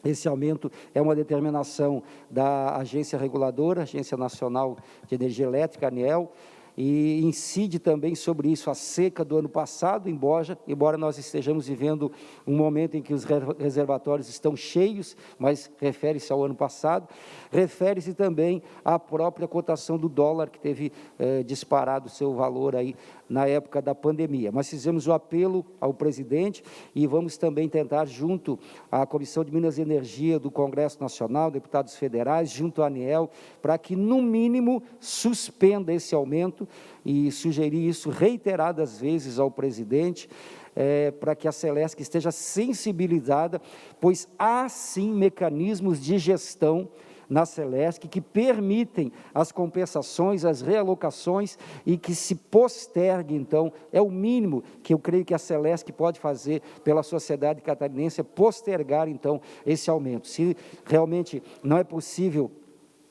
esse aumento é uma determinação da agência reguladora, Agência Nacional de Energia Elétrica, ANEEL, e incide também sobre isso a seca do ano passado, embora nós estejamos vivendo um momento em que os reservatórios estão cheios, mas refere-se ao ano passado, refere-se também à própria cotação do dólar, que teve disparado o seu valor aí na época da pandemia. Mas fizemos o apelo ao presidente e vamos também tentar, junto à Comissão de Minas e Energia do Congresso Nacional, deputados federais, junto à ANEEL, para que, no mínimo, suspenda esse aumento, e sugerir isso reiteradas vezes ao presidente, para que a Celesc esteja sensibilizada, pois há, sim, mecanismos de gestão na Celesc que permitem as compensações, as realocações, e que se postergue, então, é o mínimo que eu creio que a Celesc pode fazer pela sociedade catarinense, é postergar, então, esse aumento. Se realmente não é possível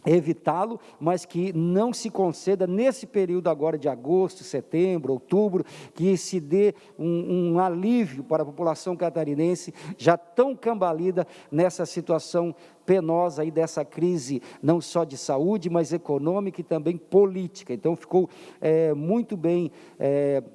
evitá-lo, mas que não se conceda nesse período agora de agosto, setembro, outubro, que se dê um alívio para a população catarinense, já tão cambalida nessa situação penosa aí dessa crise, não só de saúde, mas econômica e também política. Então, ficou muito bem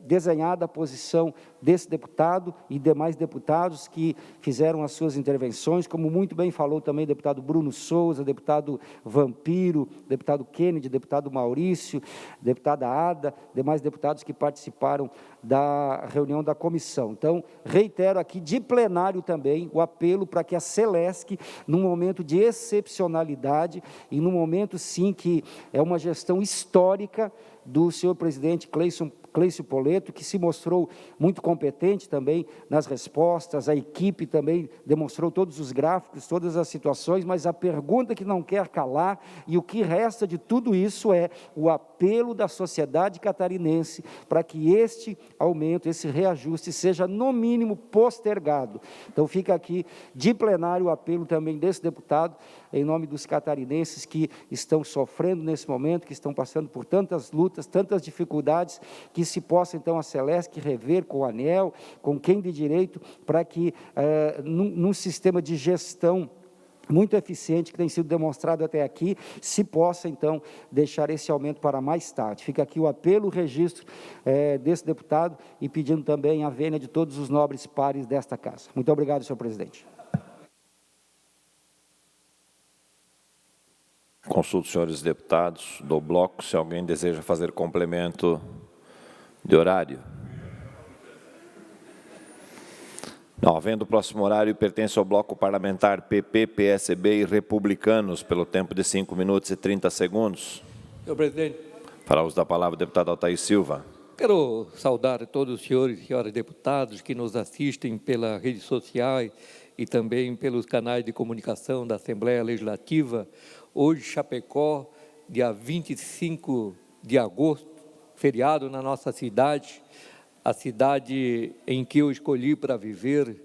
desenhada a posição desse deputado e demais deputados que fizeram as suas intervenções, como muito bem falou também o deputado Bruno Souza, deputado Vampiro, deputado Kennedy, deputado Maurício, deputada Ada, demais deputados que participaram da reunião da comissão. Então, reitero aqui de plenário também o apelo para que a Celesc, num momento de excepcionalidade e num momento, sim, que é uma gestão histórica do senhor presidente Cleício Poleto, que se mostrou muito competente também nas respostas, a equipe também demonstrou todos os gráficos, todas as situações, mas a pergunta que não quer calar, e o que resta de tudo isso é o apelo da sociedade catarinense para que este aumento, esse reajuste, seja no mínimo postergado. Então, fica aqui de plenário o apelo também desse deputado, em nome dos catarinenses que estão sofrendo nesse momento, que estão passando por tantas lutas, tantas dificuldades, que se possa, então, a Celesc rever com o ANEEL, com quem de direito, para que, num sistema de gestão muito eficiente, que tem sido demonstrado até aqui, se possa, então, deixar esse aumento para mais tarde. Fica aqui o apelo, o registro desse deputado, e pedindo também a vênia de todos os nobres pares desta casa. Muito obrigado, senhor presidente. Consulto os senhores deputados do bloco, se alguém deseja fazer complemento de horário. Não havendo próximo horário, pertence ao bloco parlamentar PP, PSB e Republicanos, pelo tempo de 5 minutos e 30 segundos. Senhor presidente. Para uso da palavra, o deputado Altair Silva. Quero saudar todos os senhores e senhoras deputados que nos assistem pelas redes sociais e também pelos canais de comunicação da Assembleia Legislativa. Hoje, Chapecó, dia 25 de agosto, feriado na nossa cidade, a cidade em que eu escolhi para viver,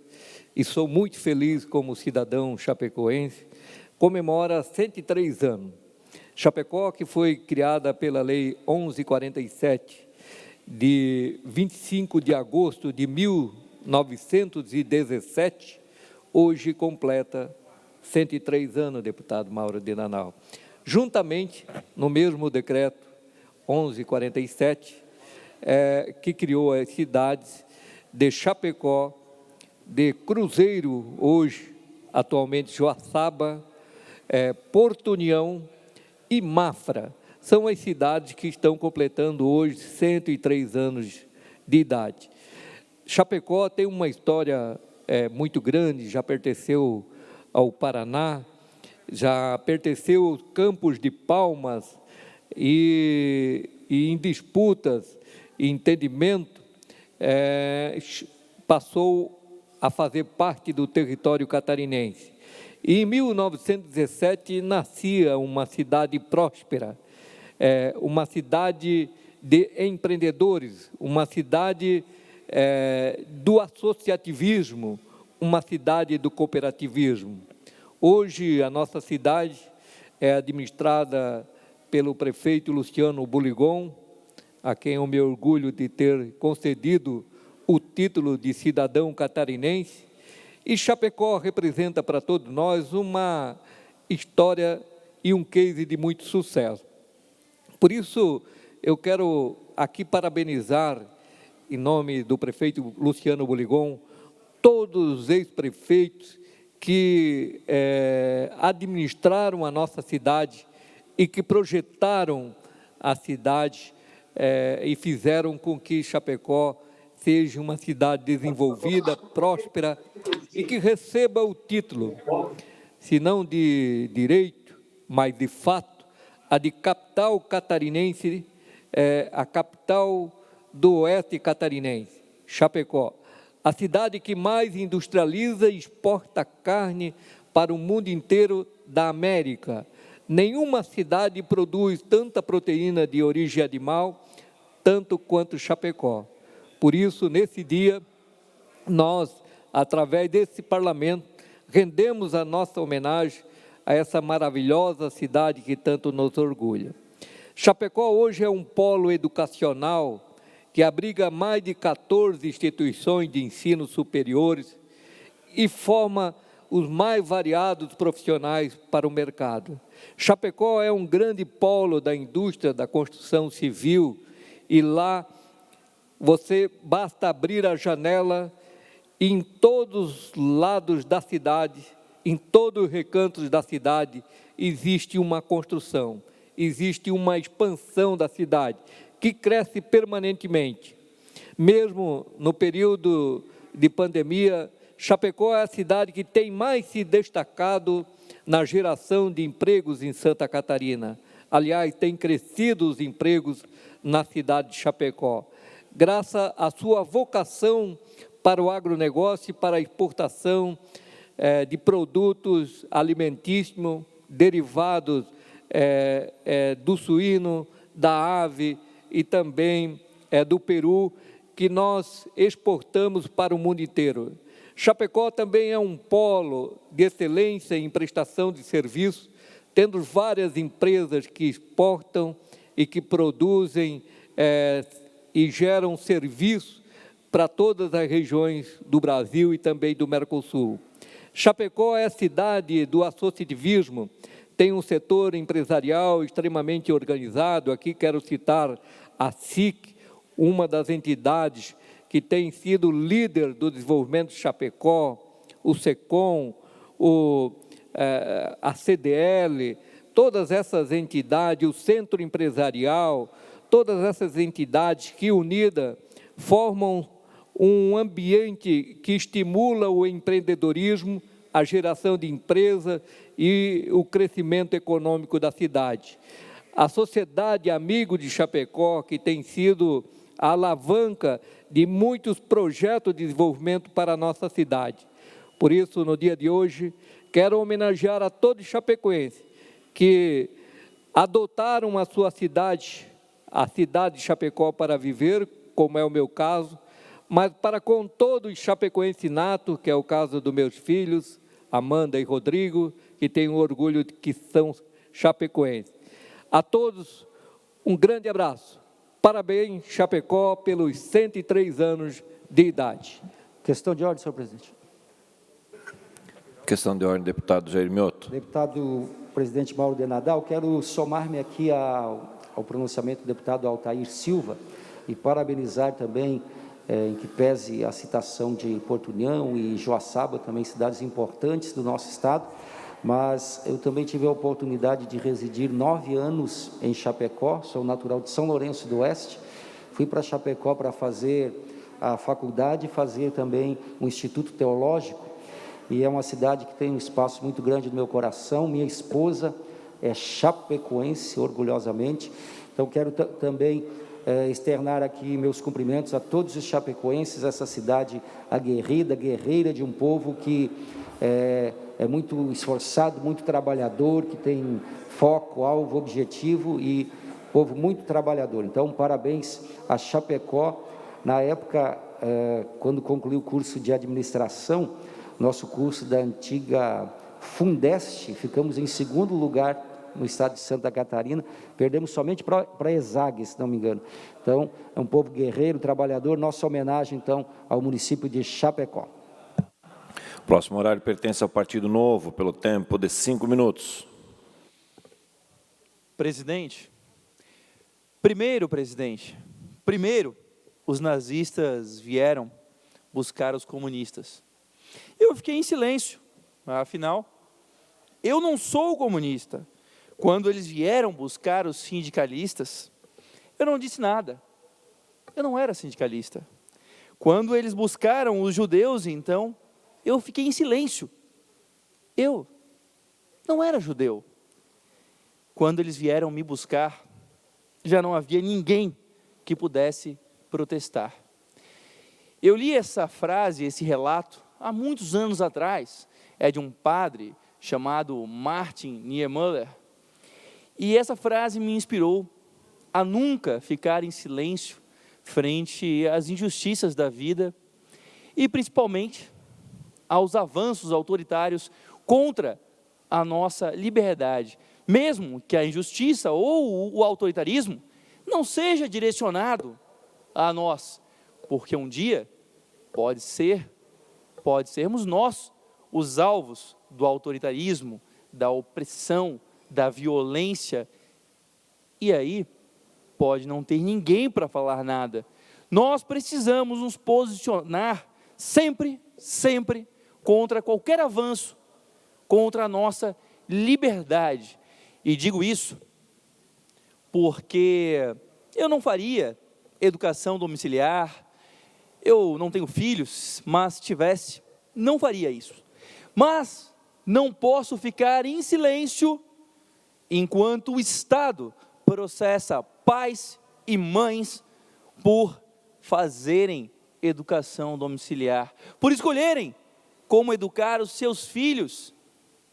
e sou muito feliz como cidadão chapecoense, comemora 103 anos. Chapecó, que foi criada pela Lei 1147, de 25 de agosto de 1917, hoje completa 103 anos, deputado Mauro de Nanau. Juntamente, no mesmo decreto 1147, que criou as cidades de Chapecó, de Cruzeiro, hoje, atualmente Joaçaba, Porto União e Mafra. São as cidades que estão completando hoje 103 anos de idade. Chapecó tem uma história muito grande, já pertenceu ao Paraná, já pertenceu aos Campos de Palmas e em disputas e entendimento, passou a fazer parte do território catarinense. E em 1917 nascia uma cidade próspera, uma cidade de empreendedores, uma cidade do associativismo, uma cidade do cooperativismo. Hoje, a nossa cidade é administrada pelo prefeito Luciano Buligon, a quem eu me orgulho de ter concedido o título de cidadão catarinense, e Chapecó representa para todos nós uma história e um case de muito sucesso. Por isso, eu quero aqui parabenizar, em nome do prefeito Luciano Buligon, todos os ex-prefeitos que administraram a nossa cidade e que projetaram a cidade e fizeram com que Chapecó seja uma cidade desenvolvida, próspera e que receba o título, se não de direito, mas de fato, a de capital catarinense, a capital do oeste catarinense, Chapecó. A cidade que mais industrializa e exporta carne para o mundo inteiro da América. Nenhuma cidade produz tanta proteína de origem animal, tanto quanto Chapecó. Por isso, nesse dia, nós, através desse parlamento, rendemos a nossa homenagem a essa maravilhosa cidade que tanto nos orgulha. Chapecó hoje é um polo educacional que abriga mais de 14 instituições de ensino superiores e forma os mais variados profissionais para o mercado. Chapecó é um grande polo da indústria da construção civil e lá você basta abrir a janela e em todos os lados da cidade, em todos os recantos da cidade, existe uma construção, existe uma expansão da cidade que cresce permanentemente. Mesmo no período de pandemia, Chapecó é a cidade que tem mais se destacado na geração de empregos em Santa Catarina. Aliás, tem crescido os empregos na cidade de Chapecó, graças à sua vocação para o agronegócio e para a exportação de produtos alimentícios derivados do suíno, da ave e também do peru, que nós exportamos para o mundo inteiro. Chapecó também é um polo de excelência em prestação de serviços, tendo várias empresas que exportam e que produzem e geram serviços para todas as regiões do Brasil e também do Mercosul. Chapecó é a cidade do associativismo, tem um setor empresarial extremamente organizado. Aqui quero citar a SIC, uma das entidades que tem sido líder do desenvolvimento de Chapecó, o SECOM, a CDL, todas essas entidades, o Centro Empresarial, todas essas entidades que unidas formam um ambiente que estimula o empreendedorismo, a geração de empresa e o crescimento econômico da cidade. A Sociedade Amigo de Chapecó, que tem sido a alavanca de muitos projetos de desenvolvimento para a nossa cidade. Por isso, no dia de hoje, quero homenagear a todos os chapecoenses que adotaram a sua cidade, a cidade de Chapecó, para viver, como é o meu caso, mas para com todos os chapecoenses nato, que é o caso dos meus filhos, Amanda e Rodrigo, que tenho orgulho de que são chapecoenses. A todos, um grande abraço. Parabéns, Chapecó, pelos 103 anos de idade. Questão de ordem, senhor presidente. Questão de ordem, deputado Jair Mioto. Deputado presidente Mauro de Nadal, quero somar-me aqui ao pronunciamento do deputado Altair Silva e parabenizar também, em que pese a citação de Porto União e Joaçaba, também cidades importantes do nosso estado, mas eu também tive a oportunidade de residir 9 anos em Chapecó, sou natural de São Lourenço do Oeste, fui para Chapecó para fazer a faculdade e fazer também um instituto teológico, e é uma cidade que tem um espaço muito grande no meu coração. Minha esposa é chapecoense, orgulhosamente, então quero também externar aqui meus cumprimentos a todos os chapecoenses, essa cidade aguerrida, guerreira, de um povo que é muito esforçado, muito trabalhador, que tem foco, alvo, objetivo e povo muito trabalhador. Então, parabéns a Chapecó. Na época, quando concluí o curso de administração, nosso curso da antiga Fundeste, ficamos em 2º lugar no estado de Santa Catarina, perdemos somente para a ESAG, se não me engano. Então, é um povo guerreiro, trabalhador. Nossa homenagem, então, ao município de Chapecó. Próximo horário pertence ao Partido Novo, pelo tempo de 5 minutos. Presidente, primeiro, os nazistas vieram buscar os comunistas. Eu fiquei em silêncio, afinal, eu não sou comunista. Quando eles vieram buscar os sindicalistas, eu não disse nada. Eu não era sindicalista. Quando eles buscaram os judeus, então, eu fiquei em silêncio. Eu não era judeu. Quando eles vieram me buscar, já não havia ninguém que pudesse protestar. Eu li essa frase, esse relato, há muitos anos atrás. É de um padre chamado Martin Niemöller. E essa frase me inspirou a nunca ficar em silêncio frente às injustiças da vida e, principalmente, aos avanços autoritários contra a nossa liberdade, mesmo que a injustiça ou o autoritarismo não seja direcionado a nós, porque um dia pode sermos nós os alvos do autoritarismo, da opressão, da violência, e aí pode não ter ninguém para falar nada. Nós precisamos nos posicionar sempre contra qualquer avanço, contra a nossa liberdade. E digo isso porque eu não faria educação domiciliar, eu não tenho filhos, mas se tivesse, não faria isso. Mas não posso ficar em silêncio enquanto o Estado processa pais e mães por fazerem educação domiciliar, por escolherem como educar os seus filhos.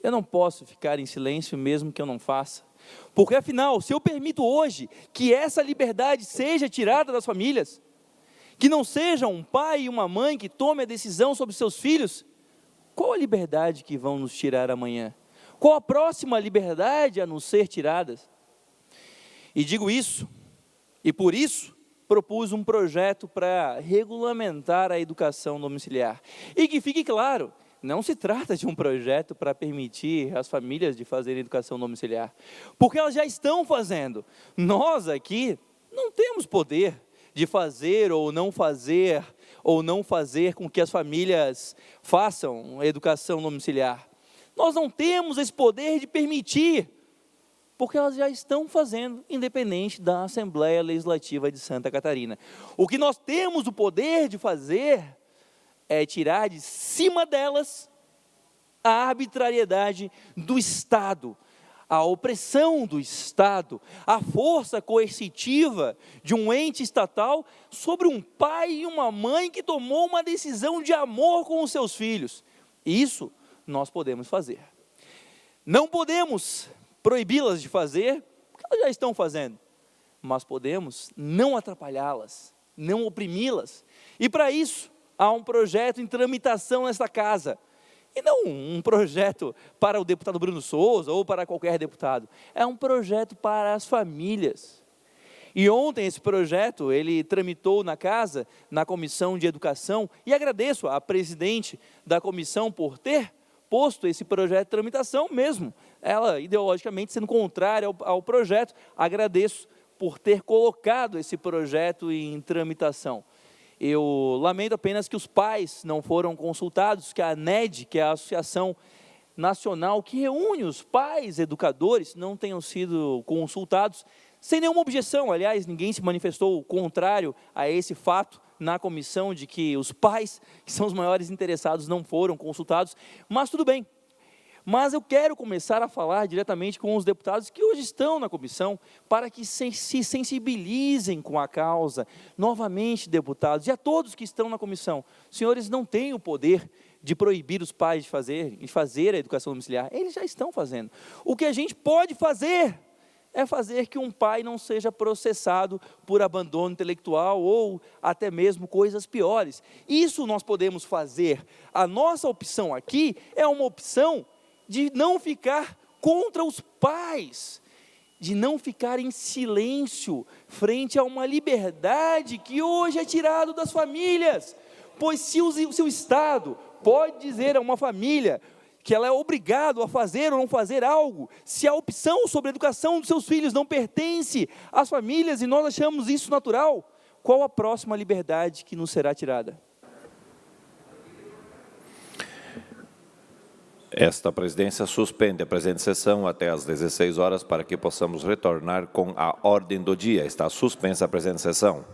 Eu não posso ficar em silêncio mesmo que eu não faça, porque afinal, se eu permito hoje que essa liberdade seja tirada das famílias, que não seja um pai e uma mãe que tome a decisão sobre seus filhos, qual a liberdade que vão nos tirar amanhã? Qual a próxima liberdade a nos ser tiradas? E digo isso, e por isso propus um projeto para regulamentar a educação domiciliar. E que fique claro, não se trata de um projeto para permitir às famílias de fazerem educação domiciliar, porque elas já estão fazendo. Nós aqui não temos poder de fazer ou não fazer com que as famílias façam educação domiciliar. Nós não temos esse poder de permitir, porque elas já estão fazendo, independente da Assembleia Legislativa de Santa Catarina. O que nós temos o poder de fazer é tirar de cima delas a arbitrariedade do Estado, a opressão do Estado, a força coercitiva de um ente estatal sobre um pai e uma mãe que tomou uma decisão de amor com os seus filhos. Isso nós podemos fazer. Não podemos proibi-las de fazer, porque elas já estão fazendo, mas podemos não atrapalhá-las, não oprimi-las. E para isso, há um projeto em tramitação nesta casa, e não um projeto para o deputado Bruno Souza ou para qualquer deputado, é um projeto para as famílias. E ontem esse projeto, ele tramitou na casa, na Comissão de Educação, e agradeço à presidente da comissão por ter posto esse projeto de tramitação mesmo, ela ideologicamente sendo contrária ao projeto, agradeço por ter colocado esse projeto em tramitação. Eu lamento apenas que os pais não foram consultados, que a ANED, que é a Associação Nacional que reúne os pais educadores, não tenham sido consultados, sem nenhuma objeção. Aliás, ninguém se manifestou contrário a esse fato na comissão, de que os pais, que são os maiores interessados, não foram consultados, mas tudo bem. Mas eu quero começar a falar diretamente com os deputados que hoje estão na comissão, para que se sensibilizem com a causa. Novamente, deputados, e a todos que estão na comissão, os senhores não têm o poder de proibir os pais de fazer a educação domiciliar, eles já estão fazendo. O que a gente pode fazer é fazer que um pai não seja processado por abandono intelectual ou até mesmo coisas piores. Isso nós podemos fazer. A nossa opção aqui é uma opção de não ficar contra os pais, de não ficar em silêncio frente a uma liberdade que hoje é tirada das famílias. Pois se o Estado pode dizer a uma família que ela é obrigada a fazer ou não fazer algo, se a opção sobre a educação dos seus filhos não pertence às famílias e nós achamos isso natural, qual a próxima liberdade que nos será tirada? Esta presidência suspende a presente sessão até às 16 horas para que possamos retornar com a ordem do dia. Está suspensa a presente sessão.